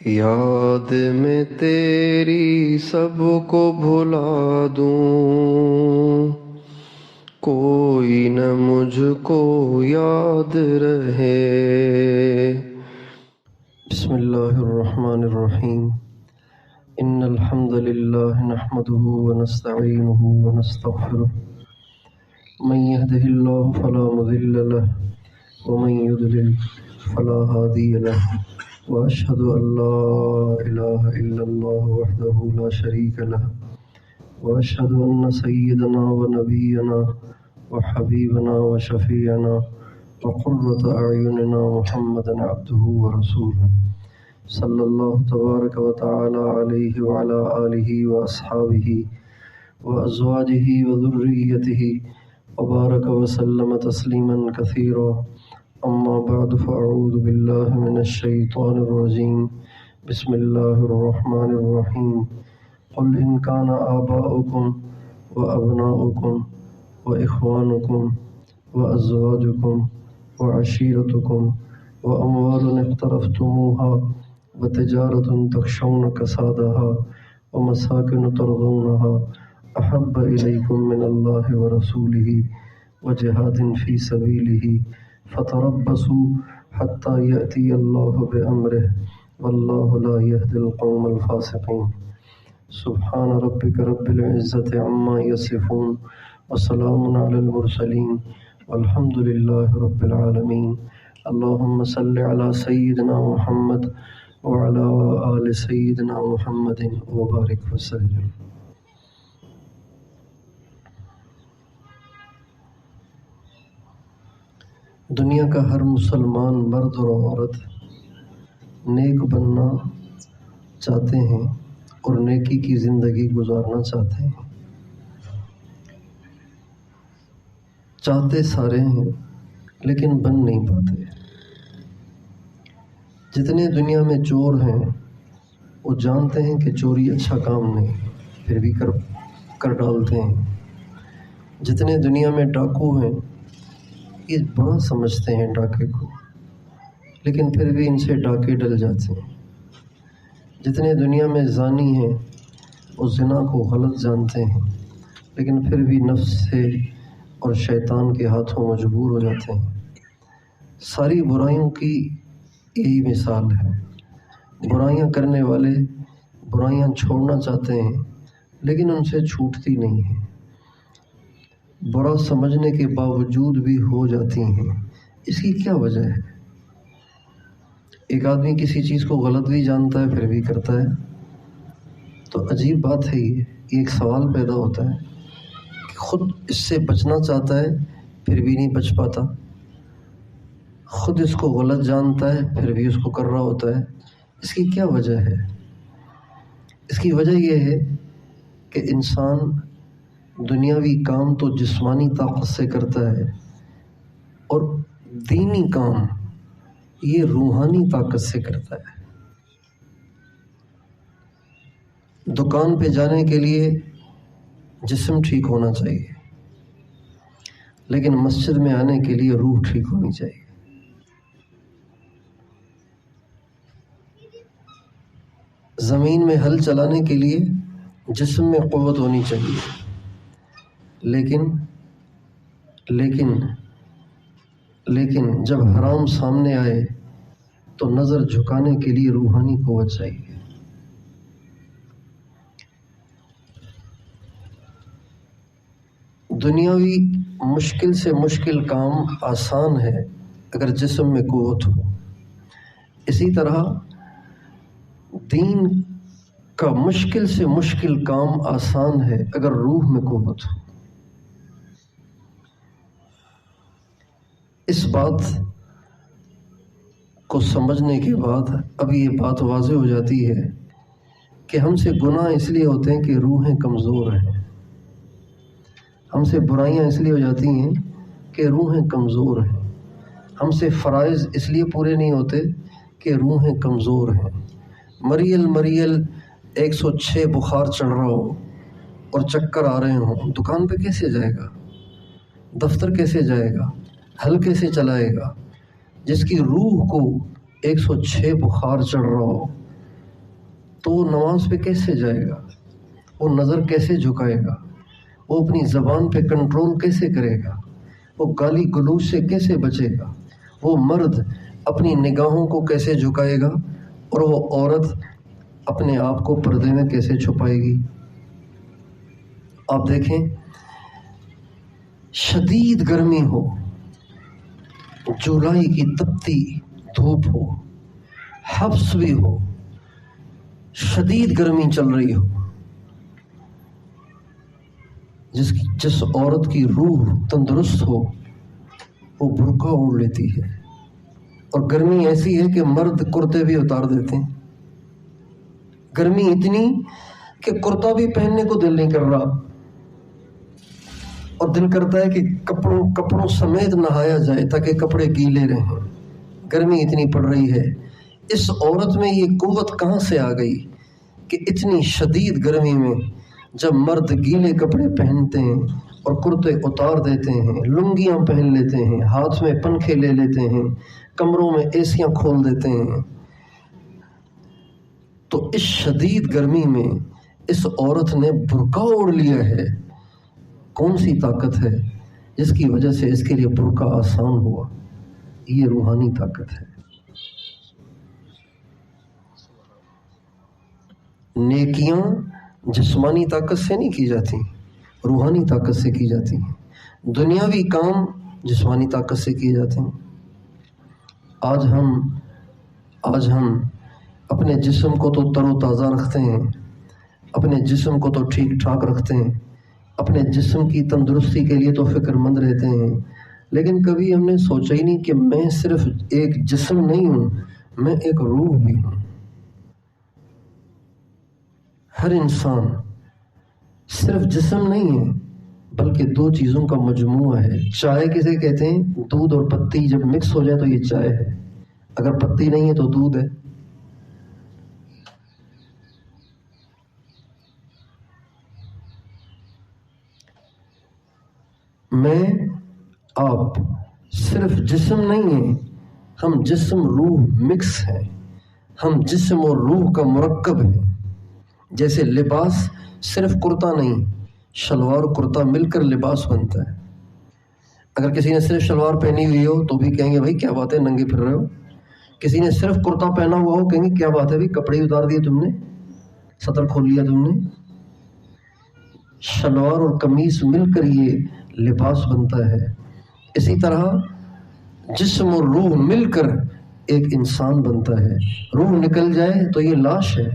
یاد میں تیری سب کو بھلا دوں، کوئی نہ مجھ کو یاد رہے۔ بسم اللہ الرحمن الرحیم۔ ان الحمد للہ نحمده ونستعینه ونستغفره، من يهده اللہ فلا مضل له ومن يضلل فلا هادی له، واشهد ان لا الہ الا اللہ وحدہ لا شریک له، واشهد ان سیدنا ونبینا وحبیبنا وشفیعنا وقرۃ اعیننا محمدا عبدہ ورسولہ، صلی اللہ تبارک وتعالی علیہ وعلی آلہ واصحابہ وازواجہ وذریتہ وبارک وسلم تسلیما کثیرا۔ اما بعد فاعوذ باللہ من الشیطان الرجیم، بسم اللہ الرحمن الرحیم۔ قل ان کان آباؤکم وابناؤکم واخوانکم وازواجکم وعشیرتکم واموال اقترفتموها وتجارة تخشون کسادها ومساکن ترضونها احب الیکم من اللہ ورسولہ وجہاد فی سبیلہ فتربصوا حتی یأتی اللہ بأمرہ واللہ لا یہدی القوم الفاسقین۔ سبحان ربک رب العزة عما یصفون وسلام علی المرسلین والحمد للہ رب العالمین۔ اللہم صل علی سیدنا محمد وعلی آل سیدنا محمد وبارک وسلم۔ دنیا کا ہر مسلمان مرد اور عورت نیک بننا چاہتے ہیں اور نیکی کی زندگی گزارنا چاہتے ہیں۔ چاہتے سارے ہیں لیکن بن نہیں پاتے۔ جتنے دنیا میں چور ہیں وہ جانتے ہیں کہ چوری اچھا کام نہیں، پھر بھی کر ڈالتے ہیں۔ جتنے دنیا میں ڈاکو ہیں یہ برا سمجھتے ہیں ڈاکے کو، لیکن پھر بھی ان سے ڈاکے ڈل جاتے ہیں۔ جتنے دنیا میں زانی ہیں وہ زنا کو غلط جانتے ہیں، لیکن پھر بھی نفس سے اور شیطان کے ہاتھوں مجبور ہو جاتے ہیں۔ ساری برائیوں کی یہی مثال ہے۔ برائیاں کرنے والے برائیاں چھوڑنا چاہتے ہیں لیکن ان سے چھوٹتی نہیں ہیں، برا سمجھنے کے باوجود بھی ہو جاتی ہیں۔ اس کی کیا وجہ ہے؟ ایک آدمی کسی چیز کو غلط بھی جانتا ہے پھر بھی کرتا ہے، تو عجیب بات ہے یہ ایک سوال پیدا ہوتا ہے کہ خود اس سے بچنا چاہتا ہے پھر بھی نہیں بچ پاتا، خود اس کو غلط جانتا ہے پھر بھی اس کو کر رہا ہوتا ہے۔ اس کی کیا وجہ ہے؟ اس کی وجہ یہ ہے کہ انسان دنیاوی کام تو جسمانی طاقت سے کرتا ہے اور دینی کام یہ روحانی طاقت سے کرتا ہے۔ دکان پہ جانے کے لیے جسم ٹھیک ہونا چاہیے، لیکن مسجد میں آنے کے لیے روح ٹھیک ہونی چاہیے۔ زمین میں ہل چلانے کے لیے جسم میں قوت ہونی چاہیے، لیکن جب حرام سامنے آئے تو نظر جھکانے کے لیے روحانی قوت چاہیے۔ دنیاوی مشکل سے مشکل کام آسان ہے اگر جسم میں قوت ہو، اسی طرح دین کا مشکل سے مشکل کام آسان ہے اگر روح میں قوت ہو۔ اس بات کو سمجھنے کے بعد اب یہ بات واضح ہو جاتی ہے کہ ہم سے گناہ اس لیے ہوتے ہیں کہ روحیں کمزور ہیں، ہم سے برائیاں اس لیے ہو جاتی ہیں کہ روحیں کمزور ہیں، ہم سے فرائض اس لیے پورے نہیں ہوتے کہ روحیں کمزور ہیں۔ مریل 106 بخار چڑھ رہا ہو اور چکر آ رہے ہوں، دکان پہ کیسے جائے گا؟ دفتر کیسے جائے گا؟ ہل کیسے چلائے گا؟ جس کی روح کو 106 بخار چڑھ رہا ہو تو وہ نماز پہ کیسے جائے گا؟ وہ نظر کیسے جھکائے گا؟ وہ اپنی زبان پہ کنٹرول کیسے کرے گا؟ وہ گالی گلوچ سے کیسے بچے گا؟ وہ مرد اپنی نگاہوں کو کیسے جھکائے گا؟ اور وہ عورت اپنے آپ کو پردے میں کیسے چھپائے گی؟ آپ دیکھیں، شدید گرمی ہو، جولائی کی تپتی دھوپ ہو، حبس بھی ہو، شدید گرمی چل رہی ہو، جس عورت کی روح تندرست ہو وہ برقع اوڑھ لیتی ہے، اور گرمی ایسی ہے کہ مرد کرتے بھی اتار دیتے ہیں۔ گرمی اتنی کہ کرتا بھی پہننے کو دل نہیں کر رہا، اور دل کرتا ہے کہ کپڑوں سمیت نہایا جائے تاکہ کپڑے گیلے رہیں۔ گرمی اتنی پڑ رہی ہے، اس عورت میں یہ قوت کہاں سے آ گئی کہ اتنی شدید گرمی میں جب مرد گیلے کپڑے پہنتے ہیں اور کرتے اتار دیتے ہیں، لنگیاں پہن لیتے ہیں، ہاتھ میں پنکھے لے لیتے ہیں، کمروں میں ایسیاں کھول دیتے ہیں، تو اس شدید گرمی میں اس عورت نے برقع اوڑھ لیا ہے۔ کون سی طاقت ہے جس کی وجہ سے اس کے لیے برقع آسان ہوا؟ یہ روحانی طاقت ہے۔ نیکیاں جسمانی طاقت سے نہیں کی جاتی، روحانی طاقت سے کی جاتی ہیں۔ دنیاوی کام جسمانی طاقت سے کیے جاتے ہیں۔ آج ہم اپنے جسم کو تو تر و تازہ رکھتے ہیں، اپنے جسم کو تو ٹھیک ٹھاک رکھتے ہیں، اپنے جسم کی تندرستی کے لیے تو فکر مند رہتے ہیں، لیکن کبھی ہم نے سوچا ہی نہیں کہ میں صرف ایک جسم نہیں ہوں، میں ایک روح بھی ہوں۔ ہر انسان صرف جسم نہیں ہے بلکہ دو چیزوں کا مجموعہ ہے۔ چائے کسے کہتے ہیں؟ دودھ اور پتی جب مکس ہو جائے تو یہ چائے ہے، اگر پتی نہیں ہے تو دودھ ہے۔ میں آپ صرف جسم نہیں ہیں، ہم جسم روح مکس ہیں، ہم جسم اور روح کا مرکب ہیں۔ جیسے لباس صرف کرتا نہیں، شلوار کرتا مل کر لباس بنتا ہے۔ اگر کسی نے صرف شلوار پہنی ہوئی ہو تو بھی کہیں گے بھائی کیا بات ہے ننگے پھر رہے ہو۔ کسی نے صرف کرتا پہنا ہوا ہو کہیں گے کیا بات ہے بھائی کپڑے اتار دیے تم نے، سطر کھول لیا تم نے۔ شلوار اور قمیص مل کر یہ لباس بنتا ہے۔ اسی طرح جسم اور روح مل کر ایک انسان بنتا ہے۔ روح نکل جائے تو یہ لاش ہے۔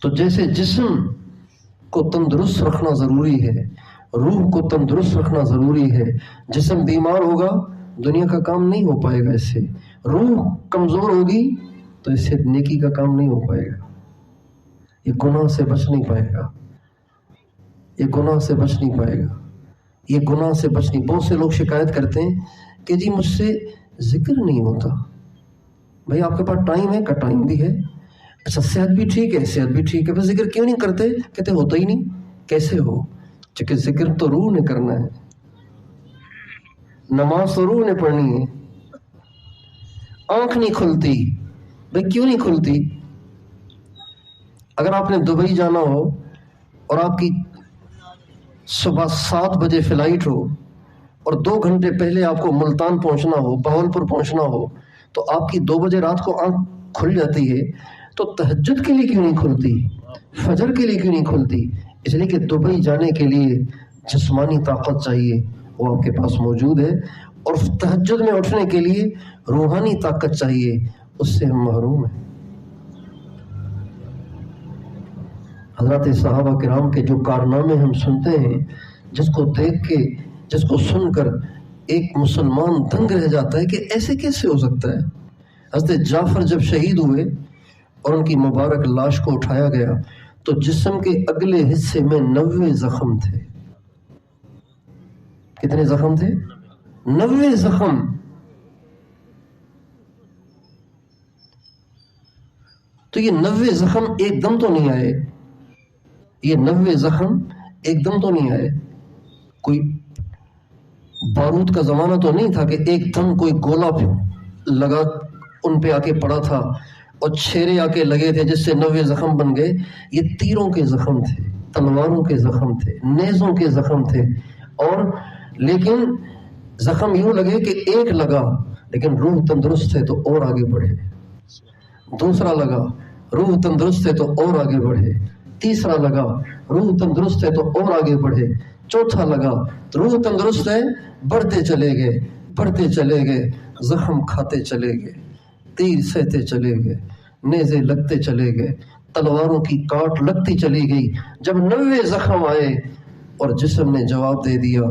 تو جیسے جسم کو تندرست رکھنا ضروری ہے، روح کو تندرست رکھنا ضروری ہے۔ جسم بیمار ہوگا دنیا کا کام نہیں ہو پائے گا اس سے، روح کمزور ہوگی تو اس سے نیکی کا کام نہیں ہو پائے گا، یہ گناہ سے بچ نہیں پائے گا، یہ گناہ سے بچ نہیں پائے گا، یہ گناہ سے بچ نہیں۔ بہت سے لوگ شکایت کرتے ہیں کہ جی مجھ سے ذکر نہیں ہوتا۔ بھائی آپ کے پاس ٹائم ہے کا ٹائم بھی ہے، اچھا صحت بھی ٹھیک ہے، صحت بھی ٹھیک ہے، بس ذکر کیوں نہیں کرتے؟ کہتے ہوتا ہی نہیں۔ کیسے ہو؟ چونکہ ذکر تو روح نے کرنا ہے، نماز تو روح نے پڑھنی ہے۔ آنکھ نہیں کھلتی، بھائی کیوں نہیں کھلتی؟ اگر آپ نے دبئی جانا ہو اور آپ کی صبح 7 بجے فلائٹ ہو اور 2 گھنٹے پہلے آپ کو ملتان پہنچنا ہو، بہاولپور پہنچنا ہو، تو آپ کی 2 بجے رات کو آنکھ کھل جاتی ہے، تو تہجد کے لیے کیوں نہیں کھلتی؟ فجر کے لیے کیوں نہیں کھلتی؟ اس لیے کہ دبئی جانے کے لیے جسمانی طاقت چاہیے، وہ آپ کے پاس موجود ہے، اور تہجد میں اٹھنے کے لیے روحانی طاقت چاہیے، اس سے ہم محروم ہیں۔ حضرات صحابہ کرام کے جو کارنامے ہم سنتے ہیں، جس کو دیکھ کے، جس کو سن کر ایک مسلمان دنگ رہ جاتا ہے کہ ایسے کیسے ہو سکتا ہے۔ حضرت جعفر جب شہید ہوئے اور ان کی مبارک لاش کو اٹھایا گیا تو جسم کے اگلے حصے میں 90 زخم تھے۔ کتنے زخم تھے؟ 90 زخم۔ تو یہ 90 زخم ایک دم تو نہیں آئے، یہ 90 زخم ایک دم تو نہیں آئے۔ کوئی بارود کا زمانہ تو نہیں تھا کہ ایک دم کوئی گولہ لگا ان پہ آ کے پڑا تھا اور چھیرے آ کے لگے تھے جس سے 90 زخم بن گئے. یہ تیروں کے زخم تھے، تلواروں کے زخم تھے، نیزوں کے زخم تھے. اور لیکن زخم یوں لگے کہ ایک لگا لیکن روح تندرست ہے تو اور آگے بڑھے، دوسرا لگا روح تندرست ہے تو اور آگے بڑھے، تیسرا لگا روح تندرست ہے تو اور آگے بڑھے، چوتھا لگا روح تندرست ہے، بڑھتے چلے گئے، بڑھتے چلے گئے، زخم کھاتے چلے گئے، تیر سہتے چلے گئے، نیزے لگتے چلے گئے، تلواروں کی کاٹ لگتی چلی گئی. جب 90 زخم آئے اور جسم نے جواب دے دیا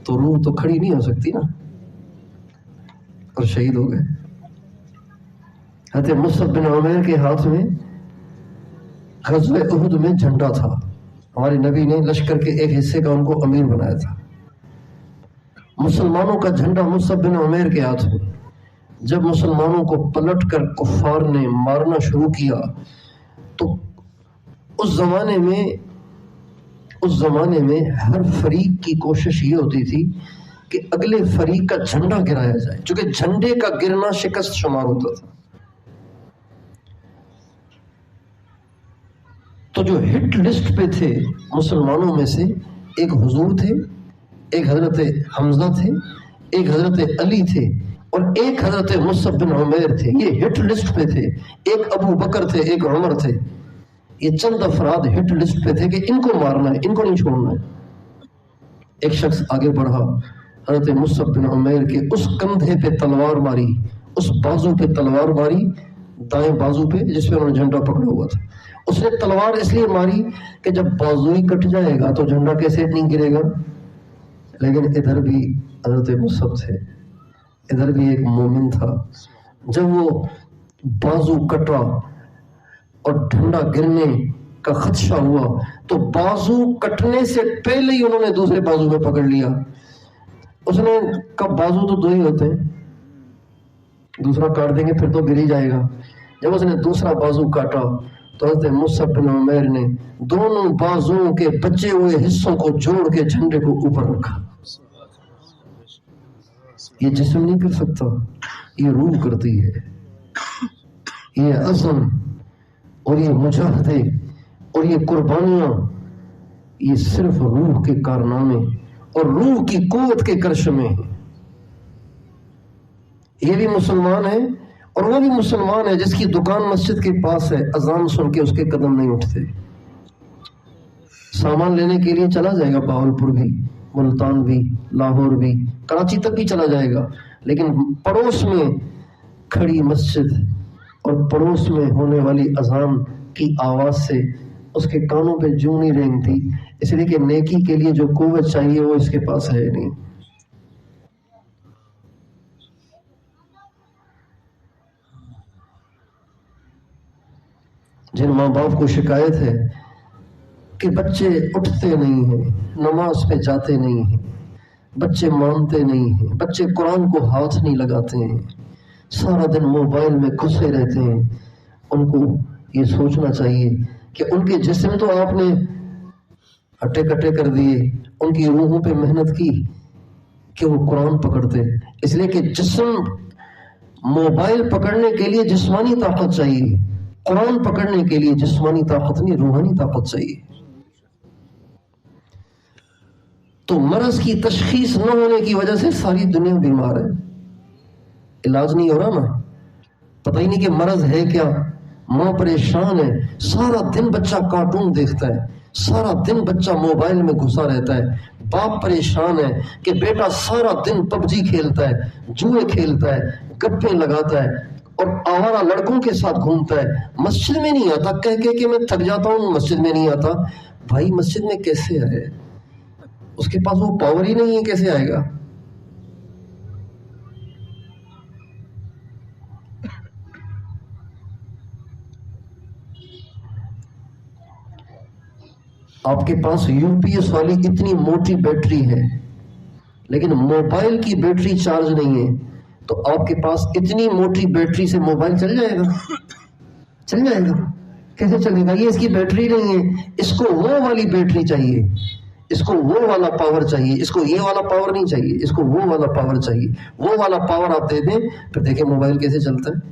تو روح تو کھڑی نہیں ہو سکتی نا، اور شہید ہو گئے. حضرت مصعب بن عمیر کے ہاتھ میں غزوہ احد میں جھنڈا تھا. ہمارے نبی نے لشکر کے ایک حصے کا ان کو امیر بنایا تھا. مسلمانوں کا جھنڈا مصعب بن عمیر کے ہاتھ میں. جب مسلمانوں کو پلٹ کر کفار نے مارنا شروع کیا تو اس زمانے میں ہر فریق کی کوشش یہ ہوتی تھی کہ اگلے فریق کا جھنڈا گرایا جائے، چونکہ جھنڈے کا گرنا شکست شمار ہوتا تھا. تو جو ہٹ لسٹ پہ تھے مسلمانوں میں سے ایک حضور تھے، ایک حضرت حمزہ تھے، ایک حضرت علی تھے اور ایک حضرت مصعب بن عمیر تھے. یہ ہٹ لسٹ پہ تھے. ایک ابو بکر تھے، ایک عمر تھے. یہ چند افراد ہٹ لسٹ پہ تھے کہ ان کو مارنا ہے، ان کو نہیں چھوڑنا ہے. ایک شخص آگے بڑھا، حضرت مصعب بن عمیر کے اس کندھے پہ تلوار ماری، اس بازو پہ تلوار ماری، دائیں بازو پہ جس پہ انہوں نے جھنڈا پکڑا ہوا تھا. اس نے تلوار اس لیے ماری کہ جب بازو ہی کٹ جائے گا تو جھنڈا کیسے نہیں گرے گا. لیکن ادھر بھی حضرت مصعب تھے، ادھر بھی ایک مومن تھا. جب وہ بازو کٹا اور جھنڈا گرنے کا خدشہ ہوا تو بازو کٹنے سے پہلے ہی انہوں نے دوسرے بازو میں پکڑ لیا. اس نے کب بازو تو دو ہی ہوتے ہیں، دوسرا کاٹ دیں گے پھر تو گر ہی جائے گا. جب اس نے دوسرا بازو کاٹا تو حضرت مصعب بن عمیر نے دونوں بازوؤں کے بچے ہوئے حصوں کو جوڑ کے جھنڈے کو اوپر رکھا. یہ جسم نہیں کر سکتا، یہ روح کرتی ہے. یہ عزم اور یہ مجاہدے اور یہ قربانیاں، یہ صرف روح کے کارنامے اور روح کی قوت کے کرشمے ہیں. یہ بھی مسلمان ہے اور وہ بھی مسلمان ہے جس کی دکان مسجد کے پاس ہے، اذان سن کے اس کے قدم نہیں اٹھتے. سامان لینے کے لیے چلا جائے گا بہاولپور بھی، ملتان بھی، لاہور بھی، کراچی تک بھی چلا جائے گا، لیکن پڑوس میں کھڑی مسجد اور پڑوس میں ہونے والی اذان کی آواز سے اس کے کانوں پہ جوں نہیں رینگتی، اس لیے کہ نیکی کے لیے جو قوت چاہیے وہ اس کے پاس ہے نہیں. جن ماں باپ کو شکایت ہے کہ بچے اٹھتے نہیں ہیں، نماز پہ جاتے نہیں ہیں، بچے مانتے نہیں ہیں، بچے قرآن کو ہاتھ نہیں لگاتے ہیں، سارا دن موبائل میں گھسے رہتے ہیں، ان کو یہ سوچنا چاہیے کہ ان کے جسم تو آپ نے ہٹے کٹے کر دیے، ان کی روحوں پہ محنت کی کہ وہ قرآن پکڑتے. اس لیے کہ جسم موبائل پکڑنے کے لیے جسمانی طاقت چاہیے، قرآن پکڑنے کے لیے جسمانی طاقت نہیں، روحانی طاقت چاہیے. تو مرض کی تشخیص نہ ہونے کی وجہ سے ساری دنیا بیمار ہے. علاج نہیں ہو رہا نا، پتہ ہی نہیں کہ مرض ہے کیا. ماں پریشان ہے، سارا دن بچہ کارٹون دیکھتا ہے، سارا دن بچہ موبائل میں گھسا رہتا ہے. باپ پریشان ہے کہ بیٹا سارا دن پب جی کھیلتا ہے، جوئے کھیلتا ہے، گپے لگاتا ہے اور آوارہ لڑکوں کے ساتھ گھومتا ہے. مسجد میں نہیں آتا، کہہ کہ میں تھک جاتا ہوں مسجد میں نہیں آتا. بھائی مسجد میں کیسے آئے؟ اس کے پاس وہ پاور ہی نہیں ہے، کیسے آئے گا؟ آپ کے پاس یو پی ایس والی اتنی موٹی بیٹری ہے لیکن موبائل کی بیٹری چارج نہیں ہے، تو آپ کے پاس اتنی موٹی بیٹری سے موبائل چل جائے گا؟ چل جائے گا؟ کیسے چلے گا؟ یہ اس کی بیٹری نہیں ہے، اس کو وہ والی بیٹری چاہیے، اس کو وہ والا پاور چاہیے، اس کو یہ والا پاور نہیں چاہیے، اس کو وہ والا پاور چاہیے. وہ والا پاور آپ دے دیں، پھر دیکھیں موبائل کیسے چلتا ہے.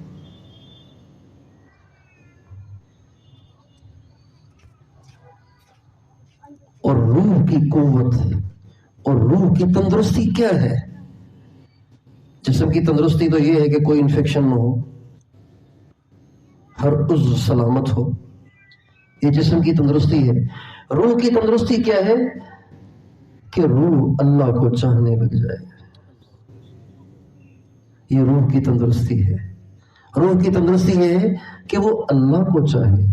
اور روح کی قوت اور روح کی تندرستی کیا ہے؟ جسم کی تندرستی تو یہ ہے کہ کوئی انفیکشن نہ ہو، ہر عضو سلامت ہو، یہ جسم کی تندرستی ہے۔ روح کی تندرستی کیا ہے؟ کہ روح اللہ کو چاہنے لگ جائے، یہ روح کی تندرستی ہے۔ روح کی تندرستی یہ ہے کہ وہ اللہ کو چاہے،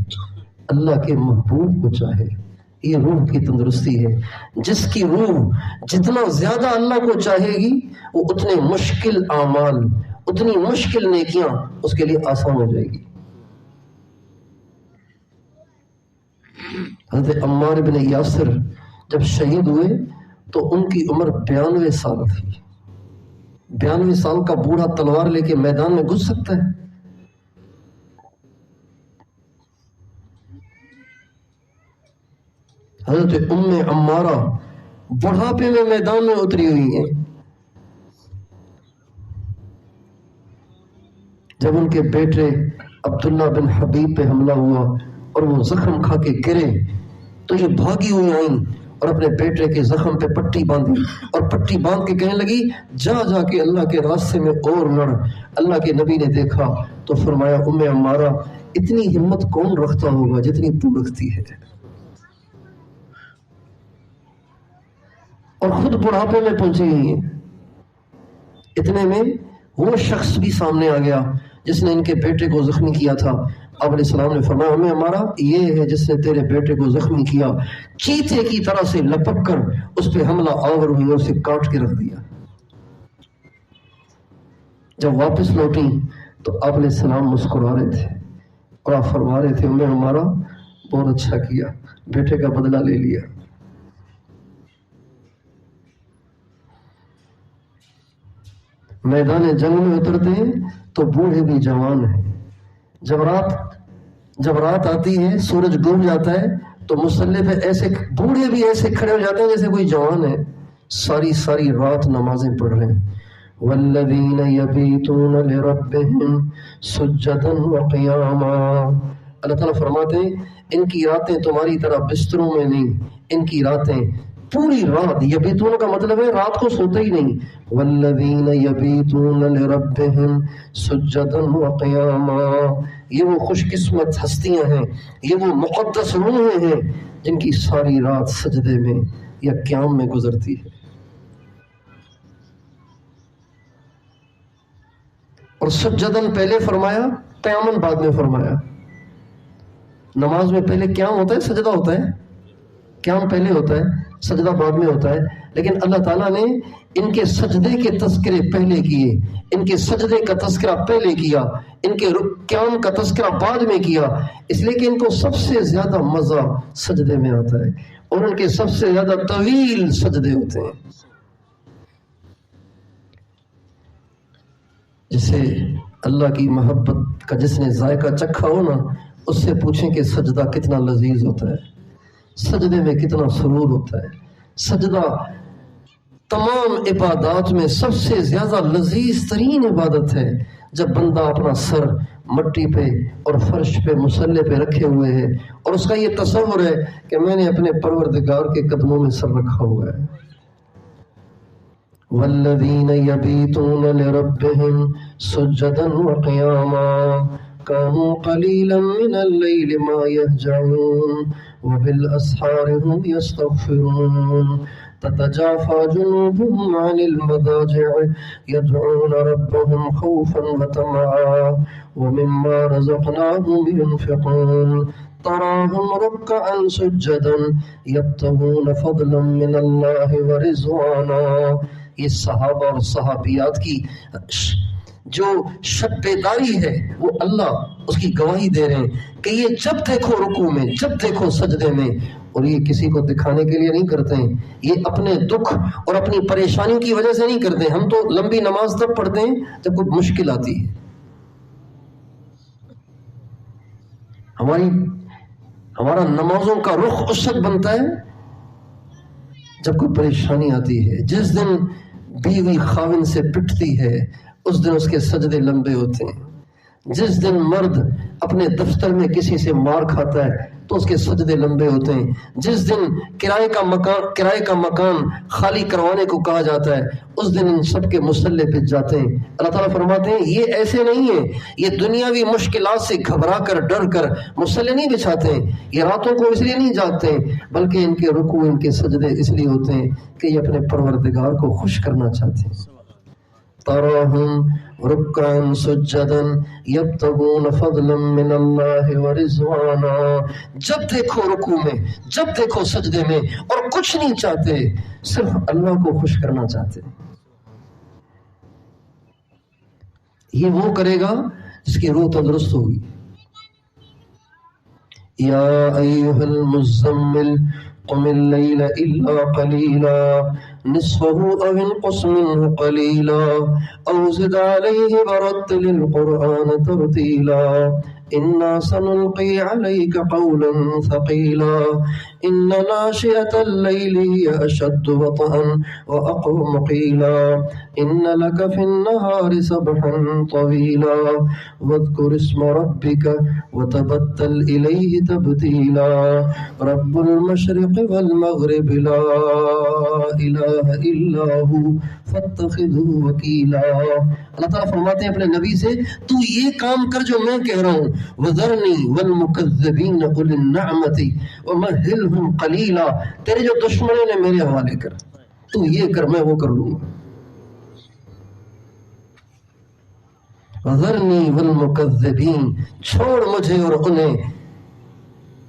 اللہ کے محبوب کو چاہے، یہ روح کی تندرستی ہے۔ جس کی روح جتنا زیادہ اللہ کو چاہے گی وہ اتنے مشکل اعمال، اتنی مشکل نیکیاں اس کے لیے آسان ہو جائے گی۔ حضرت عمار بن یاسر جب شہید ہوئے تو ان کی عمر 92 سال تھی۔ 92 سال کا بوڑھا تلوار لے کے میدان میں گھس سکتا ہے؟ حضرت ام عمارہ بڑھاپے میں میدان میں اتری ہوئی ہیں۔ جب ان کے بیٹے عبداللہ بن حبیب پہ حملہ ہوا اور وہ زخم کھا کے گرے تو یہ بھاگی ہوئی آئیں اور اپنے بیٹے کے زخم پہ پٹی باندھی اور پٹی باندھ کے کہنے لگی جا جا کے اللہ کے راستے میں اور لڑ۔ اللہ کے نبی نے دیکھا تو فرمایا ام عمارہ اتنی ہمت کون رکھتا ہوگا جتنی تو رکھتی ہے؟ اور خود بڑھاپے میں پہنچی ہوئی ہیں۔ اتنے میں وہ شخص بھی سامنے آ گیا جس نے ان کے بیٹے کو زخمی کیا تھا۔ آپ علیہ السلام نے فرمایا ہمیں ہمارا یہ ہے جس نے تیرے بیٹے کو زخمی کیا، چیتے کی طرح سے لپک کر اس پہ حملہ آور ہوئی اور اسے کاٹ کے رکھ دیا۔ جب واپس لوٹی تو آپ علیہ السلام مسکرا رہے تھے اور آپ فرما رہے تھے ہمیں ہمارا بہت اچھا کیا، بیٹے کا بدلہ لے لیا۔ میدان جنگ میں اترتے ہیں تو بوڑھے بھی جوان ہیں۔ جب رات آتی ہے سورج ڈوب جاتا ہے تو مسلح پہ ایسے بوڑھے بھی ایسے کھڑے ہو جاتے ہیں جیسے کوئی جوان ہے، ساری رات نمازیں پڑھ رہے ہیں۔ والذین یبیتون لربہم سجدا وقیاما، اللہ تعالیٰ فرماتے ہیں ان کی راتیں تمہاری طرح بستروں میں نہیں، ان کی راتیں پوری رات، یبیتون کا مطلب ہے رات کو سوتے ہی نہیں۔ والذین یبیتون لربہم سجدا وقیاما، یہ وہ خوش قسمت ہستیاں ہیں، یہ وہ مقدس روحیں ہیں جن کی ساری رات سجدے میں یا قیام میں گزرتی ہے۔ اور سجدن پہلے فرمایا، قیامن بعد میں فرمایا۔ نماز میں پہلے قیام ہوتا ہے، سجدہ ہوتا ہے، قیام پہلے ہوتا ہے، سجدہ بعد میں ہوتا ہے، لیکن اللہ تعالیٰ نے ان کے سجدے کے تذکرے پہلے کیے، ان کے سجدے کا تذکرہ پہلے کیا، ان کے قیام کا تذکرہ بعد میں کیا، اس لیے کہ ان کو سب سے زیادہ مزہ سجدے میں آتا ہے اور ان کے سب سے زیادہ طویل سجدے ہوتے ہیں۔ جسے اللہ کی محبت کا جس نے ذائقہ چکھا ہو نا، اس سے پوچھیں کہ سجدہ کتنا لذیذ ہوتا ہے، سجدے میں کتنا سرور ہوتا ہے۔ سجدہ تمام عبادات میں سب سے زیادہ لذیذ ترین عبادت ہے، جب بندہ اپنا سر مٹی پہ اور فرش پہ مصلے پہ رکھے ہوئے ہے اور اس کا یہ تصور ہے کہ میں نے اپنے پروردگار کے قدموں میں سر رکھا ہوا ہے۔ والذین یبیتون لربہم سجدا وقیاما كانوا قليلا من الليل ما يهجعون وبالأسحار هم يستغفرون تتجافى جنوبهم عن المضاجع يدعون ربهم خوفا وطمعا ومما رزقناهم ينفقون تراهم ركعا سجدا يبتغون فضلا من الله ورضوانا۔ یہ صحابہ اور صحابیات کی جو شب بیداری ہے وہ اللہ اس کی گواہی دے رہے ہیں کہ یہ جب دیکھو رکوع میں، جب دیکھو سجدے میں، اور یہ کسی کو دکھانے کے لیے نہیں کرتے ہیں، یہ اپنے دکھ اور اپنی پریشانیوں کی وجہ سے نہیں کرتے ہیں۔ ہم تو لمبی نماز تب پڑھتے ہیں جب کوئی مشکل آتی ہے، ہمارا نمازوں کا رخ اس وقت بنتا ہے جب کوئی پریشانی آتی ہے۔ جس دن بیوی خاوند سے پٹتی ہے اس دن اس کے سجدے لمبے ہوتے ہیں۔ جس دن مرد اپنے دفتر میں کسی سے مار کھاتا ہے تو اس کے سجدے لمبے ہوتے ہیں. جس دن کرائے کا مکان خالی کروانے کو کہا جاتا ہے اس دن ان سب کے مصلے پہ جاتے ہیں. اللہ تعالیٰ فرماتے ہیں یہ ایسے نہیں ہے، یہ دنیاوی مشکلات سے گھبرا کر ڈر کر مصلے نہیں بچھاتے ہیں، یہ راتوں کو اس لیے نہیں جاگتے ہیں، بلکہ ان کے رکوع ان کے سجدے اس لیے ہوتے ہیں کہ یہ اپنے پروردگار کو خوش کرنا چاہتے ہیں. تراہم رکعا سجدا یبتغون فضلا من اللہ ورضوانا. جب دیکھو رکوع میں، جب دیکھو سجدے میں، اور کچھ نہیں چاہتے، صرف اللہ کو خوش کرنا چاہتے. یہ وہ کرے گا جس کی روح تندرست ہوگی. یا ایھا المزمل قم اللیل الا قلیلا نصفه او انقص منه قلیلا او زد علیہ ورتل القرآن ترتیلا انا سنلقی علیک قولا ثقیلا ان ناشئة اللیل ہی اشد وطئا واقوم قیلا ان لک فی النہار سبحا طویلا واذکر اسم ربک وتبتل الیہ تبتیلا رب المشرق والمغرب لا الہ الا ہو فاتخذہ وکیلا. اللہ تعالیٰ فرماتے ہیں اپنے نبی سے تو یہ کام کر جو میں کہہ رہا ہوں، وذرنی والمکذبین اولی النعمت ومہلہم قلیلا. تیرے جو دشمنوں نے میرے حوالے کر، تو یہ کر میں وہ کر لوں گا. وذرنی والمکذبین، چھوڑ مجھے اور انہیں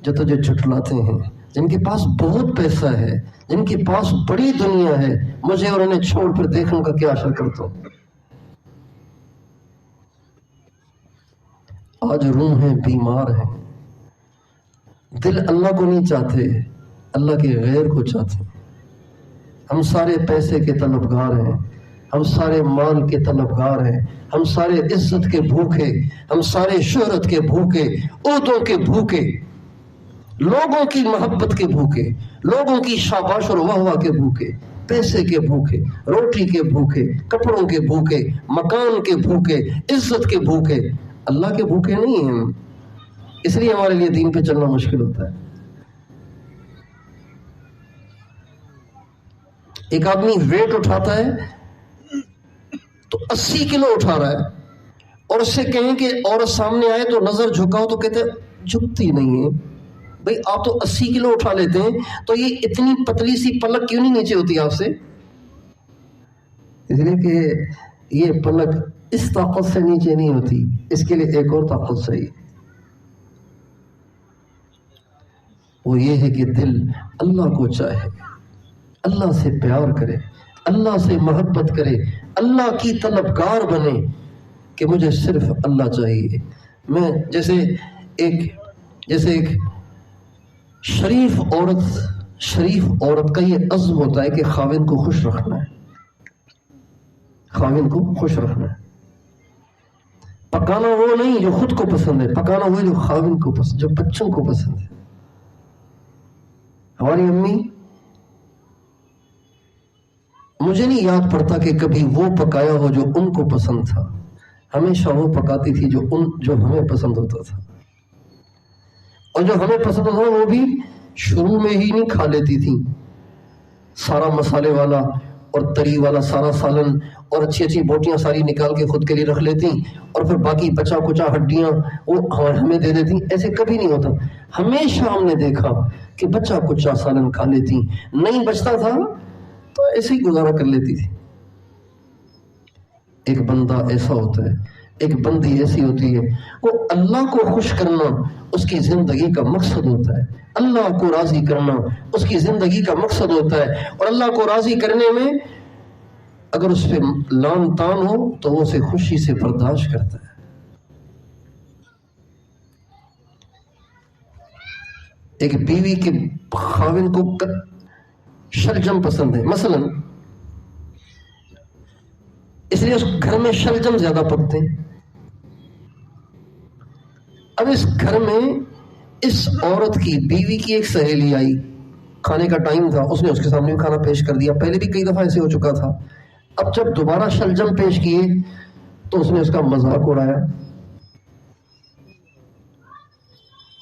جو تجھے جھٹلاتے ہیں، جن کے پاس بہت پیسہ ہے، جن کے پاس بڑی دنیا ہے، مجھے اور انہیں چھوڑ پھر دیکھنے کا کیا اثر کرتا ہوں. آج روحیں بیمار ہیں، دل اللہ کو نہیں چاہتے، اللہ کے غیر کو چاہتے ہیں. ہم سارے پیسے کے طلبگار ہیں، ہم سارے مال کے طلبگار ہیں، ہم سارے عزت کے بھوکے، ہم سارے شہرت کے بھوکے، عہدوں کے بھوکے، لوگوں کی محبت کے بھوکے، لوگوں کی شاباش اور واہ واہ کے بھوکے، پیسے کے بھوکے، روٹی کے بھوکے، کپڑوں کے بھوکے، مکان کے بھوکے، عزت کے بھوکے. اللہ کے بھوکے نہیں ہیں. اس لیے ہمارے لیے دین پہ چلنا مشکل ہوتا ہے. ایک آدمی ویٹ اٹھاتا ہے تو 80 کلو اٹھا رہا ہے، اور اس سے کہیں کہ عورت سامنے آئے تو نظر جھکاؤ تو کہتے جھکتی نہیں ہے. بھئی آپ تو 80 کلو اٹھا لیتے ہیں تو یہ اتنی پتلی سی پلک کیوں نہیں نیچے ہوتی آپ سے؟ اس لیے کہ یہ پلک اس طاقت سے نیچے نہیں ہوتی، اس کے لیے ایک اور طاقت چاہیے. وہ یہ ہے کہ دل اللہ کو چاہے، اللہ سے پیار کرے، اللہ سے محبت کرے، اللہ کی طلبگار بنے کہ مجھے صرف اللہ چاہیے. میں جیسے ایک شریف عورت کا یہ عزم ہوتا ہے کہ خاوند کو خوش رکھنا ہے، خاوند کو خوش رکھنا ہے. پکانا وہ نہیں جو خود کو پسند ہے، پکانا وہ جو خاوند کو پسند، جو بچوں کو پسند ہے. ہماری امی، مجھے نہیں یاد پڑتا کہ کبھی وہ پکایا ہو جو ان کو پسند تھا، ہمیشہ وہ پکاتی تھی جو ہمیں پسند ہوتا تھا. اور جو ہمیں پسند ہوتا وہ بھی شروع میں ہی نہیں کھا لیتی تھی. سارا مسالے والا اور تری والا سارا سالن اور اچھی اچھی بوٹیاں ساری نکال کے خود کے لیے رکھ لیتی، اور پھر باقی بچا کچا ہڈیاں وہ ہمیں دے دیتی. ایسے کبھی نہیں ہوتا. ہمیشہ ہم نے دیکھا کہ بچا کچا سالن کھا لیتی، نہیں بچتا تھا تو ایسے ہی گزارا کر لیتی تھی. ایک بندہ ایسا ہوتا ہے، ایک بندی ایسی ہوتی ہے، وہ اللہ کو خوش کرنا اس کی زندگی کا مقصد ہوتا ہے، اللہ کو راضی کرنا اس کی زندگی کا مقصد ہوتا ہے. اور اللہ کو راضی کرنے میں اگر اس پہ لان تان ہو تو وہ اسے خوشی سے برداشت کرتا ہے. ایک بیوی کے خاوند کو شلجم پسند ہے مثلا، اس لیے اس گھر میں شلجم زیادہ پکتے ہیں. اب اس گھر میں اس عورت کی بیوی کی ایک سہیلی آئی، کھانے کا ٹائم تھا، اس نے اس کے سامنے بھی کھانا پیش کر دیا. پہلے بھی کئی دفعہ ایسے ہو چکا تھا. اب جب دوبارہ شلجم پیش کیے تو اس نے اس کا مذاق اڑایا.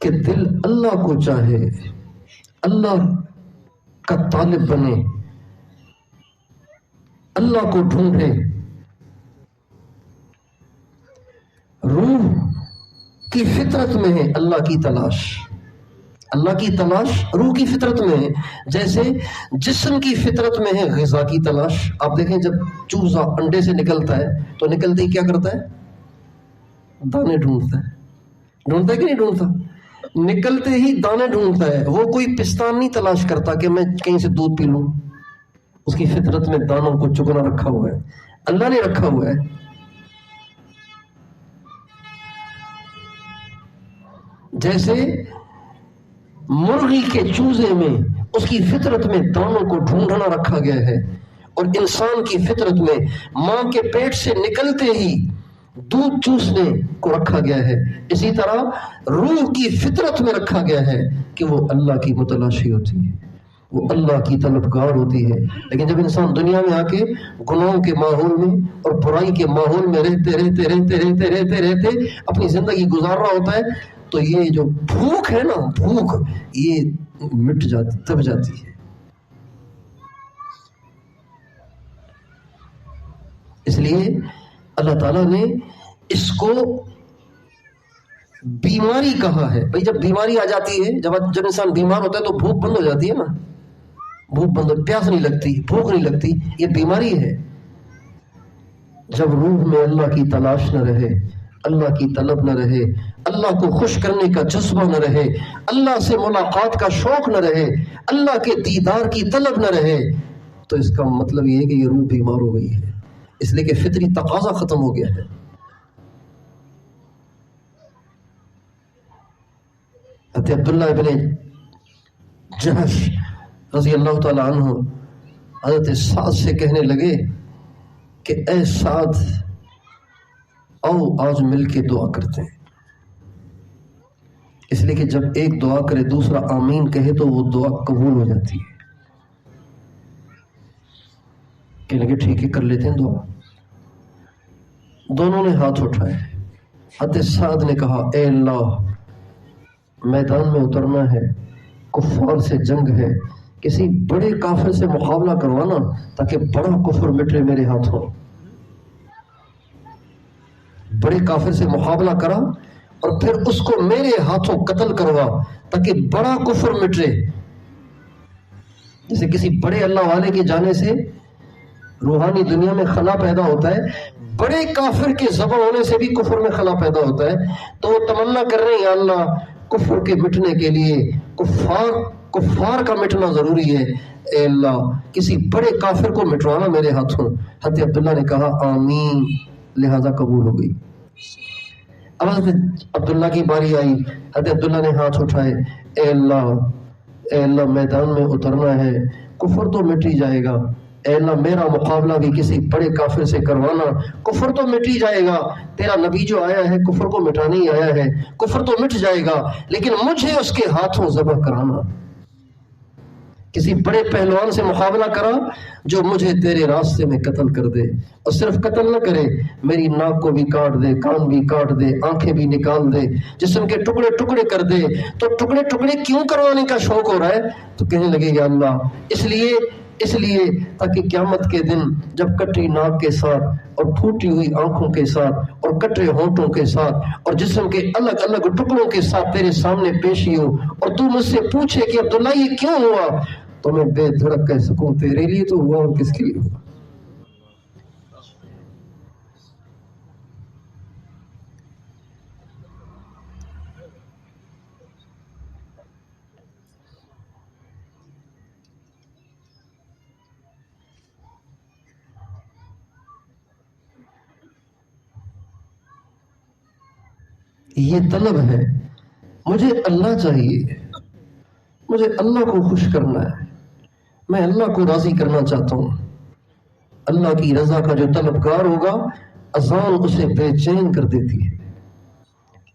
کہ دل اللہ کو چاہے، اللہ کا طالب بنے، اللہ کو ڈھونڈے. روح کی فطرت میں ہے اللہ کی تلاش، اللہ کی تلاش روح کی فطرت میں ہے. جیسے جسم کی فطرت میں ہے غذا کی تلاش. آپ دیکھیں جب چوزا انڈے سے نکلتا ہے تو نکلتے ہی کیا کرتا ہے؟ دانے ڈھونڈتا ہے. ڈھونڈتا ہے کہ نہیں ڈھونڈتا؟ نکلتے ہی دانے ڈھونڈتا ہے. وہ کوئی پستان نہیں تلاش کرتا کہ میں کہیں سے دودھ پی لوں. اس کی فطرت میں دانوں کو چگنا رکھا ہوا ہے، اللہ نے رکھا ہوا ہے. جیسے مرغی کے چوزے میں اس کی فطرت میں دانوں کو ڈھونڈنا رکھا گیا ہے، اور انسان کی فطرت میں ماں کے پیٹ سے نکلتے ہی دودھ چوسنے کو رکھا گیا ہے. اسی طرح روح کی فطرت میں رکھا گیا ہے کہ وہ اللہ کی متلاشی ہوتی ہے، وہ اللہ کی طلبگار ہوتی ہے. لیکن جب انسان دنیا میں آ کے گناہوں کے ماحول میں اور برائی کے ماحول میں رہتے رہتے رہتے رہتے رہتے رہتے اپنی زندگی گزار رہا ہوتا ہے تو یہ جو بھوک ہے نا، بھوک یہ مٹ جاتی، دب جاتی ہے. اس لیے اللہ تعالیٰ نے اس کو بیماری کہا ہے. بھئی جب بیماری آ جاتی ہے، جب انسان بیمار ہوتا ہے تو بھوک بند ہو جاتی ہے نا، بھوک بند ہو، پیاس نہیں لگتی، بھوک نہیں لگتی، یہ بیماری ہے. جب روح میں اللہ کی تلاش نہ رہے، اللہ کی طلب نہ رہے، اللہ کو خوش کرنے کا جذبہ نہ رہے، اللہ سے ملاقات کا شوق نہ رہے، اللہ کے دیدار کی طلب نہ رہے، تو اس کا مطلب یہ ہے کہ یہ روح بیمار ہو گئی ہے. اس لیے کہ فطری تقاضا ختم ہو گیا ہے. حضرت عبداللہ ابن جہش رضی اللہ تعالی عنہ حضرت سعد سے کہنے لگے کہ اے سعد، آؤ آج مل کے دعا کرتے ہیں. اس لیے کہ جب ایک دعا کرے دوسرا آمین کہے تو وہ دعا قبول ہو جاتی ہے. کہنے لگے ٹھیک ہے کر لیتے ہیں دعا. دونوں نے ہاتھ اٹھائے. حضرت سعد نے کہا اے اللہ، میدان میں اترنا ہے، کفار سے جنگ ہے، کسی بڑے کافر سے مقابلہ کروانا تاکہ بڑا کفر مٹے میرے ہاتھوں. بڑے کافر سے مقابلہ کرا اور پھر اس کو میرے ہاتھوں قتل کروا تاکہ بڑا کفر مٹے. جیسے کسی بڑے اللہ والے کے جانے سے روحانی دنیا میں خلا پیدا ہوتا ہے، بڑے کافر کے ذبح ہونے سے بھی کفر میں خلا پیدا ہوتا ہے. تو وہ تمنا کر رہے ہیں یا اللہ، کفر کے مٹنے کے لیے کفار کا مٹنا ضروری ہے، اے اللہ کسی بڑے کافر کو مٹوانا میرے ہاتھوں. حضرت عبداللہ نے کہا آمین، لہذا قبول ہو گئی. اب حضرت عبداللہ کی باری آئی. حضرت عبداللہ نے ہاتھ اٹھائے، اے اللہ میدان میں اترنا ہے، کفر تو مٹ ہی جائے گا، اے اللہ میرا مقابلہ بھی کسی بڑے کافر سے کروانا، کفر تو مٹ ہی جائے گا، تیرا نبی جو آیا ہے کفر کو مٹانے ہی آیا ہے، کفر تو مٹ جائے گا لیکن مجھے اس کے ہاتھوں ذبح کرانا. کسی بڑے پہلوان سے مقابلہ کرا جو مجھے تیرے راستے میں قتل کر دے، اور صرف قتل نہ کرے، میری ناک کو بھی کاٹ دے، کان بھی کاٹ دے، آنکھیں بھی نکال دے، جسم کے ٹکڑے ٹکڑے کر دے. تو ٹکڑے ٹکڑے کیوں کروانے کا شوق ہو رہا ہے؟ تو کہنے لگے یا اللہ اس لیے تاکہ قیامت کے دن جب کٹی ناک کے ساتھ اور پھوٹی ہوئی آنکھوں کے ساتھ اور کٹے ہونٹوں کے ساتھ اور جسم کے الگ الگ ٹکڑوں کے ساتھ تیرے سامنے پیشی ہو اور تو مجھ سے پوچھے کہ عبداللہ یہ کیوں ہوا، تو میں بے دھڑک کہہ سکوں تیرے لیے تو ہوا اور کس کے لیے ہوا. یہ طلب ہے، مجھے اللہ چاہیے، مجھے اللہ کو خوش کرنا ہے، میں اللہ کو راضی کرنا چاہتا ہوں. اللہ کی رضا کا جو طلبگار ہوگا اذان اسے بے چین کر دیتی ہے.